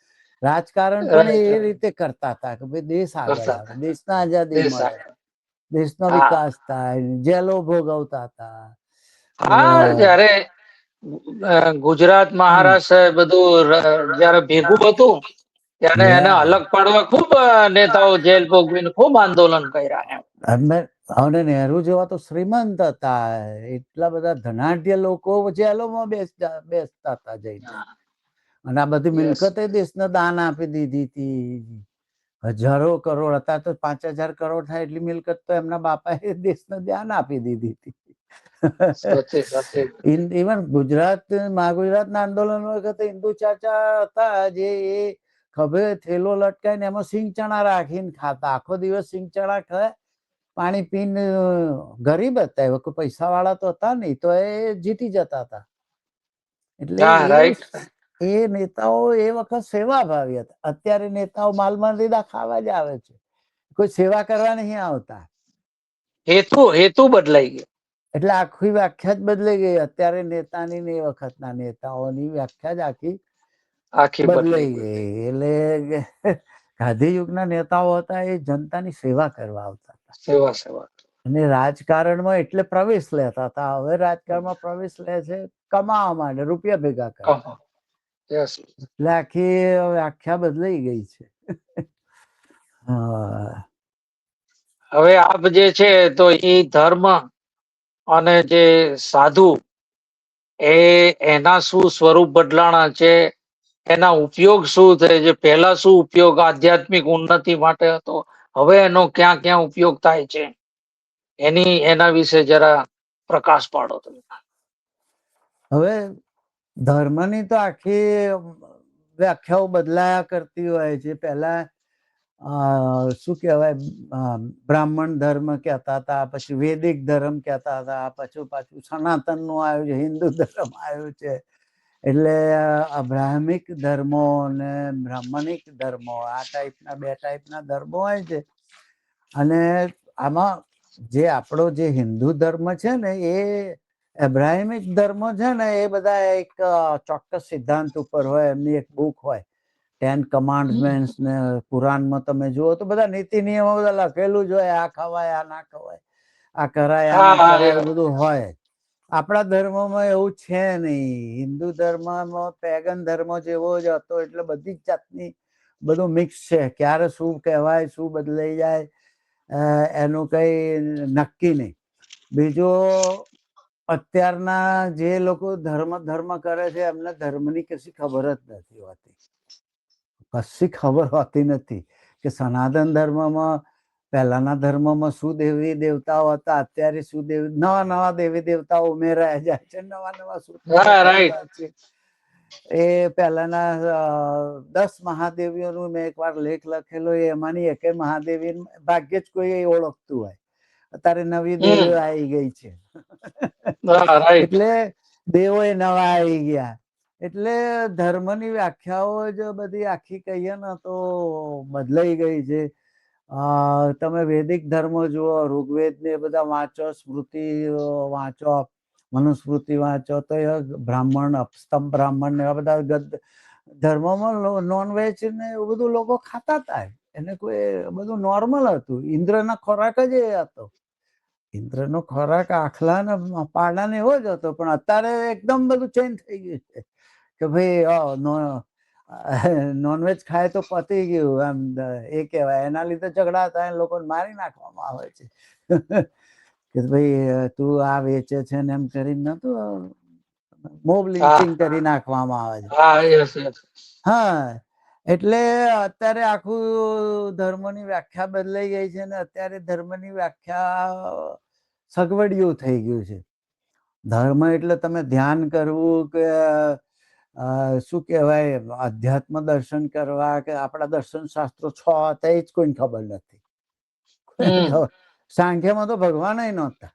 રાજકારણ પણ એ રીતે કરતા હતા કે ભાઈ દેશ આગળ આવે, દેશના આઝાદી મળે, દેશનો વિકાસ થાય, જેલો ભોગવતા હતા. હા, જયારે ગુજરાત મહારાષ્ટ્ર બધું જયારે ભેગું હતું ત્યારે એને અલગ પાડવા ખૂબ નેતાઓ જેલ ભોગવીને ખૂબ આંદોલન કર્યા. અને નહેરુ જેવા તો શ્રીમંત હતા, એટલા બધા ધનાઢ્ય લોકો જેલોમાં બેસતા હતા જઈને. અને આ બધી મિલકતે દેશને દાન આપી દીધી હતી. હજારો કરોડ હતા, તો 5,000 કરોડ થાય એટલી મિલકત તો એમના બાપાએ દેશને દાન આપી દીધી હતી. ઇવન મહાગુજરાતના આંદોલન વખતે હિન્દુ ચાચા હતા જે એ ખભે થેલો લટકાઈને એમાં સિંગ ચણા રાખીને ખાતા. આખો દિવસ સિંગ ચણા ખાય, પાણી પીને. ગરીબ હતા, એ કોઈ પૈસા વાળા તો હતા નહીં, તો એ જીતી જતા હતા. એટલે એ નેતાઓ એ વખત સેવાભાવી હતા. અત્યારે નેતાઓ માલમાં લીધા ખાવા જ આવે છે, કોઈ સેવા કરવા નહીં આવતા. હેતુ બદલાઈ ગયો. એટલે આખી વ્યાખ્યા જ બદલાઈ ગઈ. અત્યારે નેતાની ને એ વખતના નેતાઓની વ્યાખ્યા જ આખી બદલાઈ ગઈ. એટલે ગાંધી યુગના નેતાઓ હતા એ જનતાની સેવા કરવા આવતા હતા. સેવા અને રાજકારણમાં એટલે પ્રવેશ લેતા હતા. હવે રાજકારણમાં પ્રવેશ લે છે કમાવા માટે, રૂપિયા ભેગા કરવા. એટલે આખી વ્યાખ્યા બદલાઈ ગઈ છે. હવે આપ જે છે તો એ ધર્મ અને જે સાધુ એના શું સ્વરૂપ બદલાણા છે, એના ઉપયોગ શું થાય છે? પહેલા શું ઉપયોગ આધ્યાત્મિક ઉન્નતિ માટે હતો, હવે એનો ક્યાં ક્યાં ઉપયોગ થાય છે, એના વિશે જરા પ્રકાશ પાડો તમે. હવે ધર્મની તો આખી વ્યાખ્યાઓ બદલાયા કરતી હોય છે. પહેલા શું કહેવાય, બ્રાહ્મણ ધર્મ કહેતા હતા, પછી વૈદિક ધર્મ કહેતા હતા, પાછું સનાતન નું આવ્યું છે, હિન્દુ ધર્મ આવ્યું છે. એટલે અબ્રાહ્મિક ધર્મો અને બ્રાહ્મણિક ધર્મો, આ ટાઈપના 2 ટાઈપના ધર્મો હોય છે. અને આમાં જે આપણો જે હિન્દુ ધર્મ છે ને, એ અબ્રાહ્મિક ધર્મો છે ને, એ બધા એક ચોક્કસ સિદ્ધાંત ઉપર હોય. એમની એક બુક હોય, 10 કમાન્ડમેન્ટ્સ ને. કુરાનમાં તમે જુઓ તો બધા નીતિ નિયમો બધા લખેલું જ હોય. આ ખવાય, આ ના ખવાય, આ કરાય, આ ના કરાય, બધું હોય. આપણા ધર્મમાં એવું છે નહીં. હિન્દુ ધર્મમાં પેગન ધર્મ જેવો જ હતો, એટલે બધી જ જાતની બધું મિક્સ છે. ક્યારે શું કહેવાય, શું બદલાઈ જાય, એનું કઈ નક્કી નહીં. બીજું, અત્યારના જે લોકો ધર્મ કરે છે એમને ધર્મની કશી ખબર જ નથી હોતી. કશી ખબર હોતી નથી કે સનાતન ધર્મમાં, પહેલાના ધર્મમાં શું દેવી દેવતાઓ હતા, અત્યારે શું નવા દેવી દેવતાઓ ઉમેરાય જાય છે, નવા સૂત્રો છે. એ પહેલાના 10 મહાદેવીઓનું મેં એકવાર લેખ લખેલો, એમાંની એકે મહાદેવી ભાગ્યે જ કોઈ ઓળખતું હોય. અત્યારે નવી દેવીઓ આવી ગઈ છે. એટલે દેવો નવા આવી ગયા. એટલે ધર્મની વ્યાખ્યાઓ જ બધી આખી કહીએ ને તો બદલાઈ ગઈ છે. તમે વૈદિક ધર્મ જુઓ, ઋગ્વેદ ને બધા વાંચો, સ્મૃતિ વાંચો, મનુસ્મૃતિ વાંચો, તો એ બ્રાહ્મણ, અપસ્તંભ બ્રાહ્મણ ને એવા બધા ધર્મમાં નોનવેજ ને એવું બધું લોકો ખાતા હતા. એને કોઈ બધું નોર્મલ હતું. ઇન્દ્રના ખોરાક જ એ હતો. ઇન્દ્રનો ખોરાક આખલા ને પાડા ને એવો જ હતો. પણ અત્યારે એકદમ બધું ચેન્જ થઈ ગયું છે કે ભાઈ નોનવેજ ખાય તો પતી ગયું એમ એ કહેવાય. એના લીધે ઝઘડા થાય, લોકોને મારી નાખવામાં આવે છે કે ભાઈ તું આ વેચે છે ને એમ કરીને નતું મોબ લિંચિંગ કરી નાખવામાં આવે છે. હા, એટલે અત્યારે આખું ધર્મની વ્યાખ્યા બદલાઈ ગઈ છે ને અત્યારે ધર્મની વ્યાખ્યા સગવડિયું થઈ ગયું છે. ધર્મ એટલે તમે ધ્યાન કરવું કે શું કહેવાય, અધ્યાત્મ દર્શન કરવા કે આપણા દર્શન શાસ્ત્રો 6 હતા એ જ કોઈને ખબર નથી. સાંખ્યમાં તો ભગવાન નહોતા.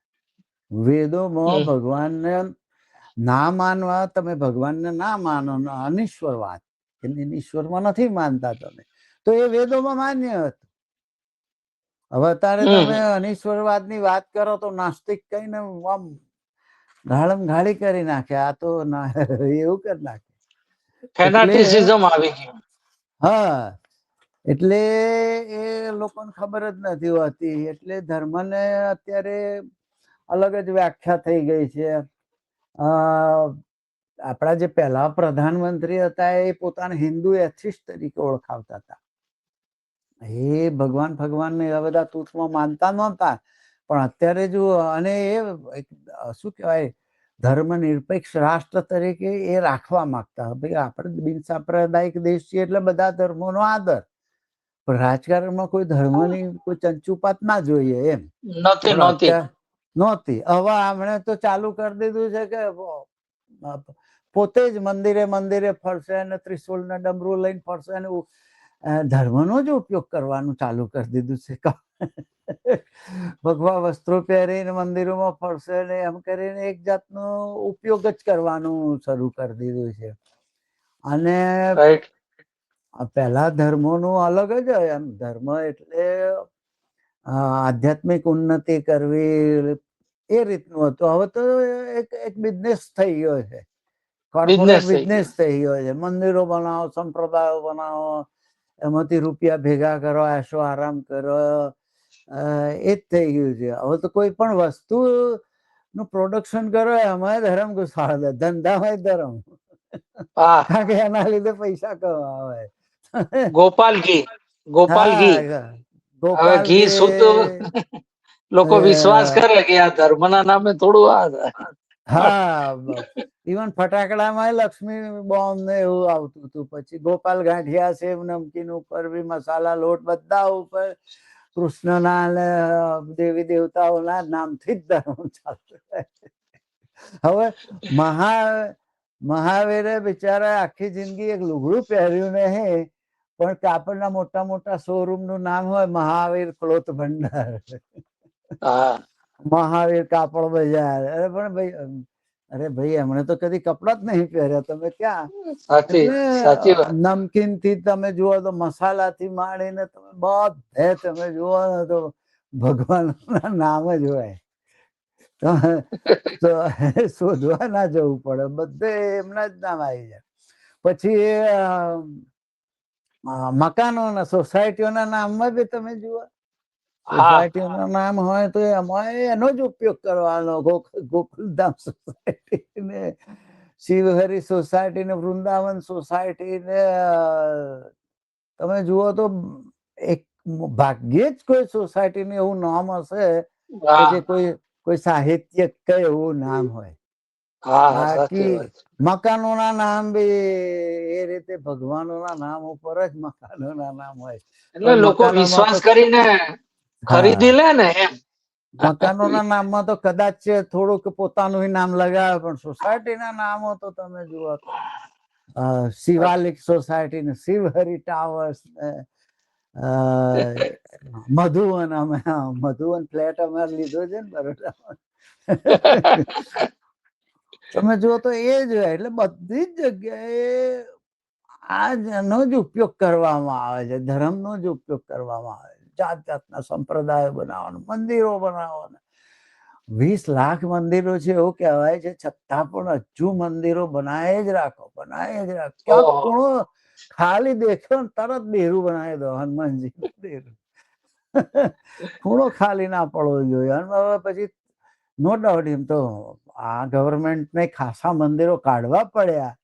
વેદોમાં ભગવાનને ના માનવા, તમે ભગવાનને ના માનો, અનિશ્વરવાદ, ઈશ્વરમાં નથી માનતા તમે, તો એ વેદોમાં માન્ય હતું. હવે અત્યારે તમે અનિશ્વરવાદની વાત કરો તો નાસ્તિક કહીને આમ ગાળમ ગાળી કરી નાખે. આ તો એવું કરી નાખે. ફેનાટિસિઝમ આવી ગયું. હા, એટલે એ લોકોને ખબર જ નથી હોતી. એટલે ધર્મને અત્યારે અલગ જ વ્યાખ્યા થઈ ગઈ છે. આપણા જે પહેલા પ્રધાનમંત્રી હતા એ પોતાને હિન્દુ એથિસ્ટ તરીકે ઓળખાવતા હતા. એ ભગવાન ને બધા તૂથમાં માનતા નહોતા. પણ અત્યારે જો, અને એ શું કહેવાય, ધર્મ નિરપેક્ષ રાષ્ટ્ર તરીકે એ રાખવા માંગતા. ભાઈ આપણે બિન સાંપ્રદાયિક દેશ છીએ એટલે બધા ધર્મોનો આદર, પણ રાજકારણમાં કોઈ ધર્મની કોઈ ચંચુપાત ના જોઈએ એમ નહોતી. હવે આમણે તો ચાલુ કરી દીધું છે કે પોતે જ મંદિરે ફરશે અને ત્રિશુલ ને ડમરું લઈને ફરશે અને ધર્મનો જ ઉપયોગ કરવાનું ચાલુ કરી દીધું છે. ભગવા વસ્ત્રો પહેરીને મંદિરોમાં ફરશે ને એમ કરીને એક જાતનો ઉપયોગ જ કરવાનું શરૂ કરી દીધું છે. અને પહેલા ધર્મોનું અલગ જ એમ, ધર્મ એટલે આધ્યાત્મિક ઉન્નતિ કરવી એ રીતનું હતું. હવે તો એક બિઝનેસ થઈ ગયો છે, કોર્પોરેટ બિઝનેસ થઈ ગયો છે. મંદિરો બનાવો, સંપ્રદાયો બનાવો, એમાંથી રૂપિયા ભેગા કરો, એશો આરામ કરો, એ જ થઈ ગયું છે. હવે તો કોઈ પણ વસ્તુ નું પ્રોડક્શન કરો એમાં ધર્મ ઘુસાડે, ધંધામાં ધર્મ, કારણ કે એના લીધે પૈસા કમાવે. ગોપાલ ઘી લોકો વિશ્વાસ કરે કે આ ધર્મના નામે થોડું આ. હા, ઇવન ફટાકડામાં લક્ષ્મી બોમ્બ ને એવું આવતું હતું. પછી ગોપાલ ગાંઠિયા, સેવ નમકીન ઉપર બી મસાલા લોટ બધા ઉપર કૃષ્ણના ને દેવી દેવતાઓના નામથી જ ધર્મ ચાલતું. હવે મહાવીરે બિચારા આખી જિંદગી એક લુગડું પહેર્યું નહીં, પણ કાપડના મોટા મોટા શોરૂમ નું નામ હોય મહાવીર ક્લોથ ભંડાર, મહાવીર કાપડ બજાર. અરે પણ ભાઈ, અરે ભાઈ એમણે તો કદી કપડા જ નહીં પહેર્યા, તમે ક્યાં. એટલે નમકીન થી તમે જુઓ તો મસાલા થી માંડીને તમે બધે તમે જુઓ ને તો ભગવાન ના નામ જ હોય. તો શોધવા ના જવું પડે, બધે એમના જ નામ આવી જાય. પછી મકાનોના, સોસાયટીઓના નામમાં બી તમે જુઓ, સોસાયટીઓના નામ હોય તો એમાં એનો જ ઉપયોગ કરવાનો. ગોકુલધામ સોસાયટી ને શિવહરી સોસાયટી ને વૃંદાવન સોસાયટી ને તમે જુઓ તો એક ભાગ્યે જ કોઈ સોસાયટી નું એવું નામ હશે કે જે કોઈ સાહિત્યક કે એવું નામ હોય. બાકી મકાનોના નામ બી એ રીતે ભગવાનોના નામ ઉપર જ મકાનોના નામ હોય. એટલે લોકો વિશ્વાસ કરીને ખરીદી લે ને એમ. મકાનોના નામમાં તો કદાચ થોડુંક પોતાનું નામ લગાવે, પણ સોસાયટીના નામો તો તમે જુઓ તો શિવાલિક સોસાયટી ને શિવહરી ટાવર્સ ને મધુવન, અમે મધુવન ફ્લેટ અમારે લીધો છે ને બરોડામાં. તમે જુઓ તો એ જ હોય. એટલે બધી જ જગ્યાએ આનો જ ઉપયોગ કરવામાં આવે છે, ધર્મનો જ ઉપયોગ કરવામાં આવે છે. જાત જાતના સંપ્રદાયો બનાવવાનું, મંદિરો બનાવવાના. 20 લાખ મંદિરો છે એવું કહેવાય છે, છતાં પણ હજુ મંદિરો બનાવી જ રાખો. ક્યાંક ખૂણો ખાલી દેખ્યો ને તરત ડેરું બનાવી દો, હનુમાનજી ડેરું. ખૂણો ખાલી ના પડવો જોઈએ. અને હવે પછી નો ડાઉટ એમ તો આ ગવર્મેન્ટને ખાસા મંદિરો કાઢવા પડ્યા.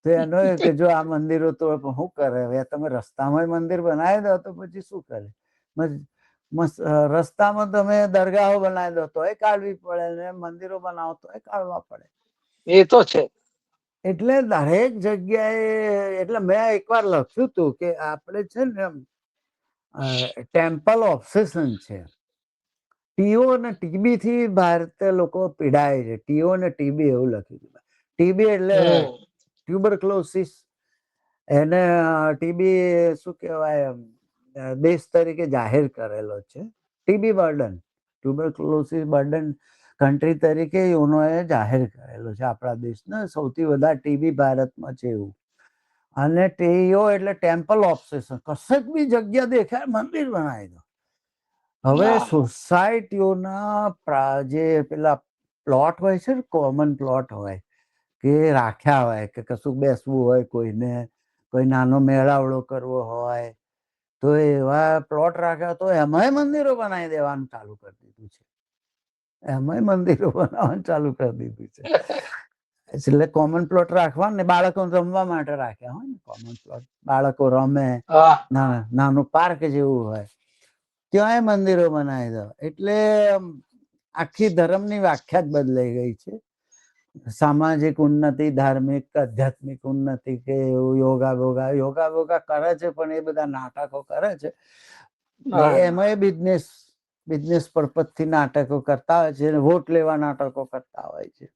તો એનો કે જો આ મંદિરો તો શું કરે, હવે તમે રસ્તામાં મંદિર બનાવી દો તો પછી શું કરે. રસ્તામાં તમે દરગાહો બનાવી દો તો એ કાઢવી પડે, ને મંદિરો બનાવો તો એ કાઢવા પડે. એ તો છે. એટલે દરેક જગ્યાએ, એટલે મેં એકવાર લખ્યું હતું કે આપણે છે ને ટેમ્પલ ઓબ્સેશન છે. ટીઓ અને ટીબી થી ભારતીય લોકો પીડાય છે. ટીઓ અને ટીબી એવું લખ્યું. ટીબી એટલે ટ્યુબરક્લોસિસ, એને ટીબી શું કહેવાય, દેશ તરીકે જાહેર કરેલો છે. TB burden, tuberculosis burden country તરીકે યુનોએ જાહેર કરેલો છે આપણા દેશને. સૌથી વધારે ટીબી ભારતમાં છે એવું. અને ટીઓ એટલે ટેમ્પલ ઓબ્સેશન, કશેક બી જગ્યા દેખાય મંદિર બનાવી દો. હવે સોસાયટીઓના જે પેલા પ્લોટ હોય છે ને, કોમન પ્લોટ હોય કે રાખ્યા હોય, કે કશું બેસવું હોય કોઈને, કોઈ નાનો મેળાવડો કરવો હોય તો એવા પ્લોટ રાખ્યા, તો એમાંય મંદિરો બનાવી દેવાનું ચાલુ કરી દીધું છે. એટલે કોમન પ્લોટ રાખવા ને બાળકો રમવા માટે રાખ્યા હોય ને, કોમન પ્લોટ, બાળકો રમે, નાનું પાર્ક જેવું હોય, ત્યાંય મંદિરો બનાવી દો. એટલે આખી ધર્મની વ્યાખ્યા જ બદલાઈ ગઈ છે. સામાજિક ઉન્નતિ, ધાર્મિક, આધ્યાત્મિક ઉન્નતિ કે યોગા કરે છે, પણ એ બધા નાટકો કરે છે. એમાં બિઝનેસ પર્પઝ થી નાટકો કરતા હોય છે, વોટ લેવા નાટકો કરતા હોય છે.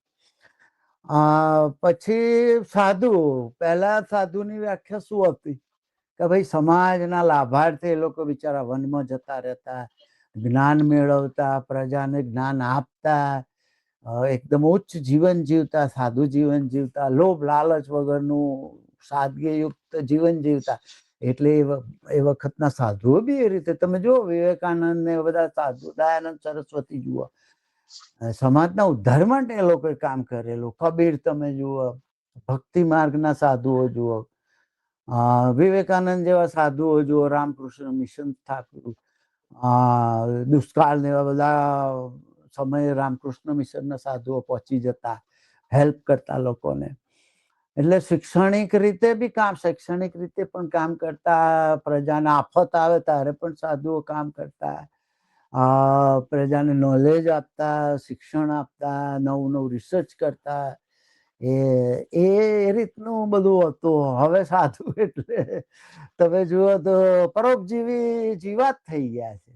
પછી સાધુ, પહેલા સાધુની વ્યાખ્યા શું હતી કે ભાઈ સમાજના લાભાર્થી એ લોકો બિચારા વનમાં જતા રહેતા, જ્ઞાન મેળવતા, પ્રજાને જ્ઞાન આપતા, એકદમ ઉચ્ચ જીવન જીવતા, સાધુ જીવન જીવતા, લોભ લાલચ વગરનું સાદગીયુક્ત જીવન જીવતા. એટલે એ વખતના સાધુઓ બી એ રીતે, તમે જુઓ વિવેકાનંદ ને બધા સાધુ, દયાનંદ સરસ્વતી જુઓ, સમાજના ઉદ્ધાર માટે એ લોકોએ કામ કરેલું. કબીર તમે જુઓ, ભક્તિ માર્ગના સાધુઓ જુઓ, વિવેકાનંદ જેવા સાધુઓ જુઓ, રામકૃષ્ણ મિશન સ્થાપ્યું, દુષ્કાળ ને એવા બધા સમયે રામકૃષ્ણ મિશનના સાધુઓ પહોંચી જતા, હેલ્પ કરતા લોકોને. એટલે શૈક્ષણિક રીતે પણ કામ કરતા, પ્રજાને આફત આવે ત્યારે પણ સાધુઓ કામ કરતા, પ્રજાને નોલેજ આપતા, શિક્ષણ આપતા, નવું રિસર્ચ કરતા. એ રીતનું બધું હતું. હવે સાધુ એટલે તમે જુઓ તો પરોપજીવી જીવાત થઈ ગયા છે.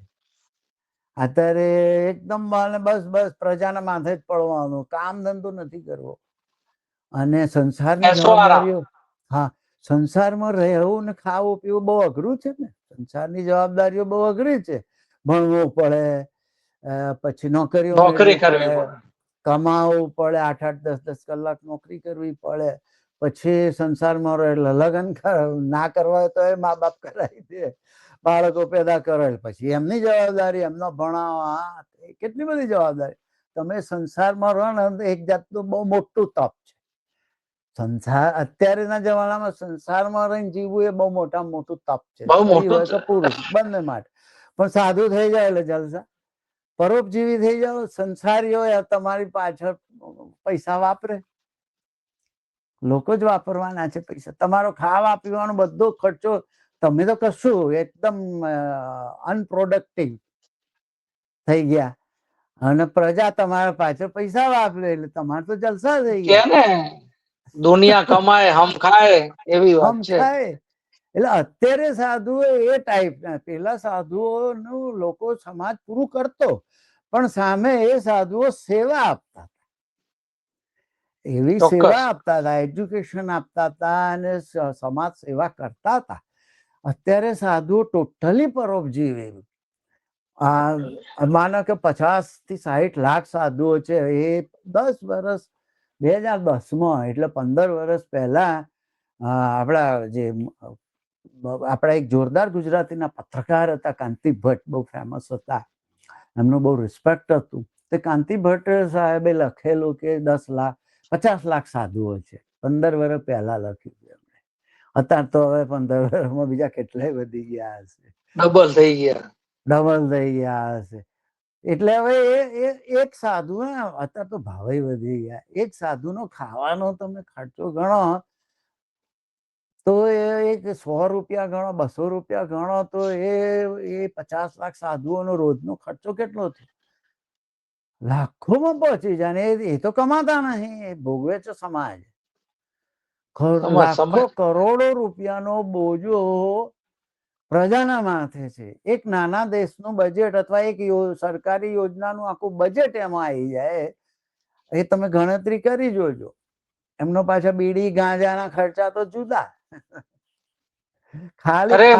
અત્યારે એકદમ બસ પ્રજાના માથે જ પડવાનું, કામ ધંધો નથી કરવો. અને સંસારની જવાબદારીઓ, સંસારમાં રહેવું ને ખાવું પીવું બહુ અઘરું છે ને. સંસારની જવાબદારીઓ બહુ અઘરી છે. ભણવું પડે, પછી નોકરીઓ કરવી પડે, કમાવું પડે, 8-8, 10-10 કલાક નોકરી કરવી પડે, પછી સંસારમાં રહે, લગ્ન ના કરવા હોય તો એ મા બાપ કરાવી દે, બાળકો પેદા કરે, પછી એમની જવાબદારી, એમનો ભણાવવા, કેટલી બધી જવાબદારી. તમે સંસારમાં રહો ને, એક જાતનું બહુ મોટું તપ છે. અત્યારના જમાનામાં સંસારમાં રહીને જીવવું એ બહુ મોટું તપ છે, સ્ત્રી હોય કે પુરુષ બંને માટે. પણ સાધુ થઈ જાય એટલે જલસા. પરોપજીવી થઈ જાવ, સંસારી હોય, તમારી પાછળ પૈસા વાપરે, લોકો જ વાપરવાના છે પૈસા. તમારો ખાવા પીવાનો બધો ખર્ચો, તમે તો કશું એકદમ અનપ્રોડક્ટિવ થઈ ગયા, અને પ્રજા તમારા પાછળ પૈસા વાપરે, એટલે તમારે તો જલસા થઈ ગયા. દુનિયા કમાય હમ ખાય, એવી વાત છે. એટલે અત્યારે સાધુઓ એ ટાઈપના, પેલા સાધુઓનું લોકો સમાજ પૂરું કરતો, પણ સામે એ સાધુઓ સેવા આપતા, એવી સેવા આપતા હતા, એજ્યુકેશન આપતા હતા, અને સમાજ સેવા કરતા હતા. અત્યારે સાધુઓ ટોટલી પરોપજીવી. માનો કે 50 થી 60 લાખ સાધુઓ છે, એ 10 વર્ષ 2010માં એટલે 15 વર્ષ પહેલા આપણા જે આપણા એક જોરદાર ગુજરાતીના પત્રકાર હતા કાંતિ ભટ્ટ, બહુ ફેમસ હતા, એમનું બહુ રિસ્પેક્ટ હતું. તે કાંતિ ભટ્ટ સાહેબે લખેલું કે 50 લાખ સાધુઓ છે. 15 વર્ષ પહેલા લખ્યું છે એમણે. અત્યારે તો હવે 15 વર્ષમાં બીજા કેટલાય વધી ગયા હશે, ડબલ થઈ ગયા હશે. એટલે હવે એક સાધુ, અત્યારે તો ભાવે વધી ગયા, એક સાધુનો ખાવાનો તમે ખર્ચો ગણો તો એક 100 રૂપિયા ગણો, 200 રૂપિયા ગણો તો એ 50 લાખ સાધુઓનો રોજનો ખર્ચો કેટલો થયો? લાખોમાં પહોંચી જાય ને. એ તો કમાતા નહીં, એ ભોગવે છે સમાજ. લાખો કરોડો રૂપિયાનો બોજો પ્રજાના માથે છે. એક નાના દેશનું બજેટ અથવા એક સરકારી યોજનાનું આખું બજેટ એમાં આવી જાય. એ તમે ગણતરી કરી જોજો. એમનો પાછા બીડી ગાંજાના ખર્ચા તો જુદા. ખાલી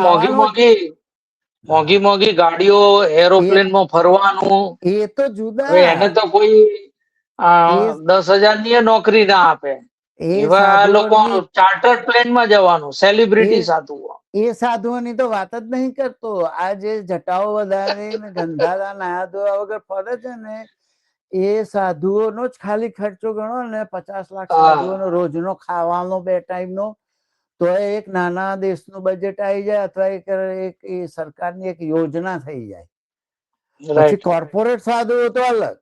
મોંઘી ગાડીઓ, એરોપ્લેનમાં ફરવાનું, એ તો જુદા. એને તો કોઈ 10,000 ની નોકરી ના આપે. એવા લોકો ચાર્ટર્ડ પ્લેનમાં જવાનું, સેલિબ્રિટી સાધુઓ. એ સાધુઓની તો વાત જ નહીં કરતો. આ જે જટાઓ વધારીને ગંધારા નાયા ધોયા વગર ફરે છે ને, એ સાધુઓનો જ ખાલી ખર્ચો ગણો ને, 50 લાખ સાધુઓનો રોજનો ખાવાનો 2 ટાઈમનો, તો એક નાના દેશનું બજેટ આવી જાય અથવા એક સરકારની એક યોજના થઈ જાય. પછી કોર્પોરેટ સાધુઓ તો અલગ.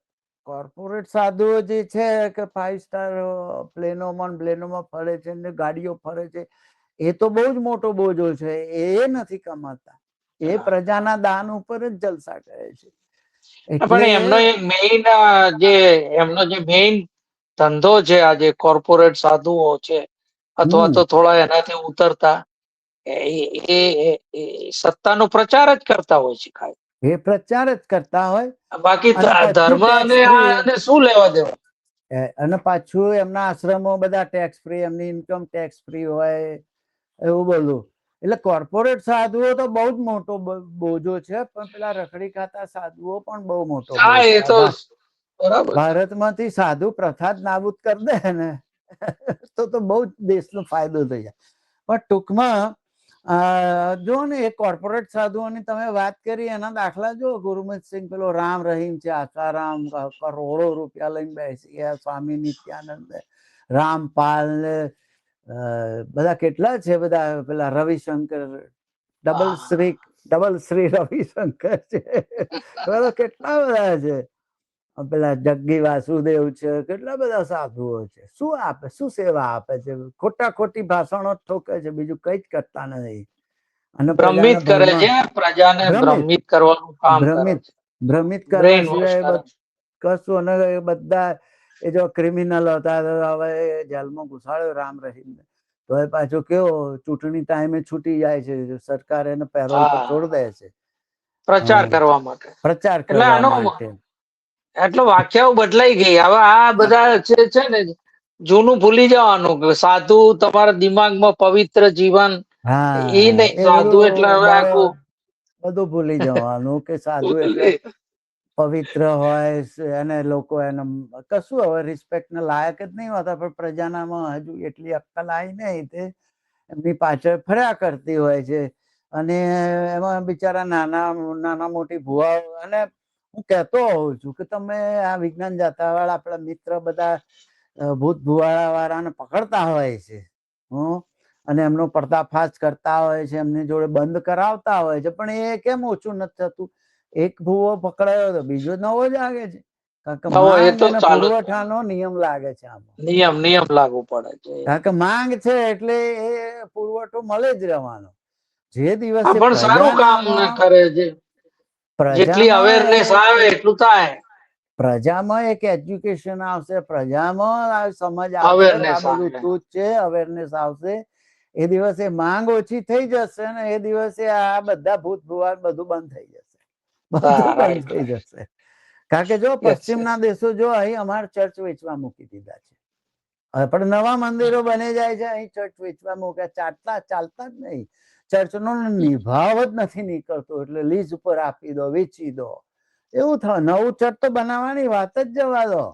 કોર્પોરેટ સાધુઓ જે છે કે 5 સ્ટાર પ્લેનોમાં ફરે છે ને, ગાડીઓ ફરે છે, એ તો બહુ જ મોટો બોજો છે. એ નથી કમાતા, એ પ્રજાના દાન ઉપર જ જલસા કરે છે. પણ એમનો જે મેઇન ધંધો છે, આજે કોર્પોરેટ સાધુઓ છે અથવા તો થોડા એનાથી ઉતરતા, એ સત્તાનો પ્રચાર જ કરતા હોય છે. એ પ્રચાર જ કરતા હોય. બાકી ધર્મ અને શું લેવા દેવા. અને પાછું એમના આશ્રમો બધા ટેક્સ ફ્રી, એમની ઇન્કમ ટેક્સ ફ્રી હોય, એવું બધું. એટલે કોર્પોરેટ સાધુઓ તો બહુ જ મોટો બોજો છે, પણ પેલા રખડી ખાતા સાધુઓ પણ બહુ મોટો બોજો. ભારતમાંથી સાધુ પ્રથા જ નાબૂદ કરી દે ને તો બહુ જ દેશનો ફાયદો થઈ જાય. પણ ટૂંકમાં જો ને, એ કોર્પોરેટ સાધુઓની તમે વાત કરી, એના દાખલા જો. ગુરુમિતસિંહ, પેલો રામ રહીમ છે, આસારામ, કરોડો રૂપિયા લઈને બેસી ગયા. સ્વામી નિત્યાનંદ, રામપાલ ને બધા કેટલા છે, બધા પેલા રવિશંકર, ડબલ શ્રી રવિશંકર છે, કેટલા બધા છે. પેલા જગ્ગી વાસુદેવ છે, કેટલા બધા સાધુઓ છે. શું આપે, શું સેવા આપે છે? ખોટી ભાષણો ઠોકે છે, બીજું કઈ જ કરતા નથી. અને ભ્રમિત કરે છે, પ્રજાને ભ્રમિત કરવાનું કામ કરે છે. ભ્રમિત કરવા સિવાય કશું. અને બધા એ જો ક્રિમિનલ હતા, હવે જેલમાં ઘુસાડ્યો રામ રહીમને, તો એ પાછો કેવો ચૂંટણી ટાઈમે છૂટી જાય છે, સરકાર એને પેરોલ પર છોડી દે છે પ્રચાર કરવા માટે. એટલે વ્યાખ્યાઓ બદલાઈ ગઈ. હવે આ બધા છે ને, જૂનું ભૂલી જવાનું કે સાધુ તમારા દિમાગમાં પવિત્ર જીવન, એ નહીં. સાધુ એટલે હવે આખું બધું ભૂલી જવાનું કે સાધુ એટલે પવિત્ર હોય. એને લોકો એને કશું હવે રિસ્પેક્ટ ને લાયક જ નહીં હોતા. પણ પ્રજાનામાં હજુ એટલી અક્કલ આવી નહીં, તે એમની પાછળ ફર્યા કરતી હોય છે. અને એમાં બિચારા નાના મોટી ભુવાઓ. અને હું કહેતો હોઉં છું કે તમે આ વિજ્ઞાન જાતા વાળા આપણા મિત્ર બધા ભૂત ભુવાળા વાળાને પકડતા હોય છે, અને એમનો પર્દાફાશ કરતા હોય છે, એમની જોડે બંધ કરાવતા હોય છે, પણ એ કેમ ઓછું નથી થતું? એક ભૂવો પકડાયો તો બીજો નવો જ લાગે છે. કારણ કે માંગ અને પુરવઠાનો નિયમ લાગે છે. આમાં નિયમ લાગુ પડે છે. કારણ કે માંગ છે એટલે એ પુરવઠો મળે જ રહેવાનો. જે દિવસે પણ સારું કામ કરે છે. જેટલી અવેરનેસ આવે એટલું થાય. પ્રજામાં એક એજ્યુકેશન આવશે, પ્રજામાં સમજ આવશે, આ બધું તું છે, અવેરનેસ આવશે. એ દિવસે માંગ ઓછી થઈ જશે ને એ દિવસે આ બધા ભૂત ભુવા બધું બંધ થઈ જશે. બધું બંધ થઈ જશે. કારણ કે જો પશ્ચિમના દેશો જો અહીં અમારે ચર્ચ વેચવા મૂકી દીધા છે. પણ નવા મંદિરો બની જાય છે, અહીં ચર્ચ વેચવા મૂક્યા, ચાલતા જ નહીં. ચર્ચનો નિભાવ જ નથી નીકળતો, એટલે લીઝ ઉપર આપી દો, વેચી દો, એવું થાય. નવું ચર્ચ તો બનાવવાની વાત જ જવા દો.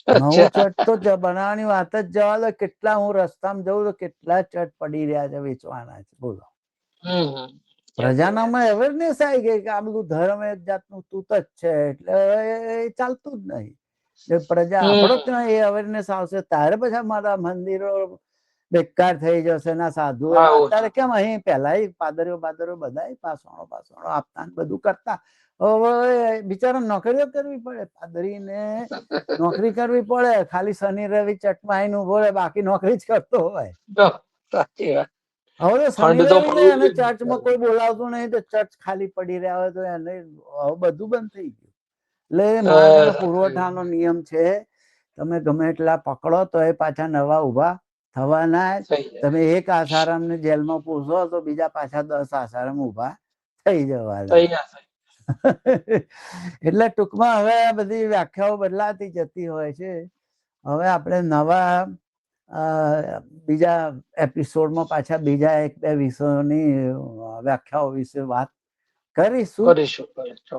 નવું અચ્છા. ચટ તો બનાવવાની વાત જ જવા દો. કેટલા હું રસ્તામાં જઉં તો કેટલા ચટ પડી રહ્યા છે વેચવાના છે, બોલો. હમ. પ્રજાનામાં અવેરનેસ આવી ગઈ કે આ બધું ધર્મ એક જાતનું તૂત જ છે, એટલે એ ચાલતું જ નહીં. પ્રજા આપણો ત્યાં એ અવેરનેસ આવશે ત્યારે પછી મારા મંદિરો બેકાર થઈ જશે. ના સાધુ અત્યારે કેમ અહીં પેલા પાદરીઓ બધા પાસવાણો આપતા બધું કરતા. હવે બિચારા નોકરીઓ કરવી પડે, પાદરીને નોકરી કરવી પડે. ખાલી શનિ રવિ ચટમાં ઉભો રહે, બાકી નોકરી જ કરતો હોય. સાચી વાત. હવે તો શનિ રવિ ને અને ચર્ચમાં કોઈ બોલાવતું નહીં, તો ચર્ચ ખાલી પડી રહ્યા હોય તો એને હવે બધું બંધ થઈ ગયું. એટલે માર્ગ અને પુરવઠાનો નિયમ છે, તમે ગમે એટલા પકડો તો એ પાછા નવા ઉભા થવાના. તમે એક આસારામ ને જેલમાં પૂછો તો બીજા પાછા 10 આસારામ ઉભા થઈ જવાના. એટલે ટૂંકમાં હવે આ બધી વ્યાખ્યાઓ બદલાતી જતી હોય છે. હવે આપણે નવા બીજા એપિસોડમાં પાછા બીજા 1-2 વિષયોની વ્યાખ્યાઓ વિશે વાત કરીશું.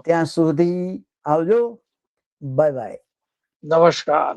ત્યાં સુધી આવજો. Bye bye. નમસ્કાર.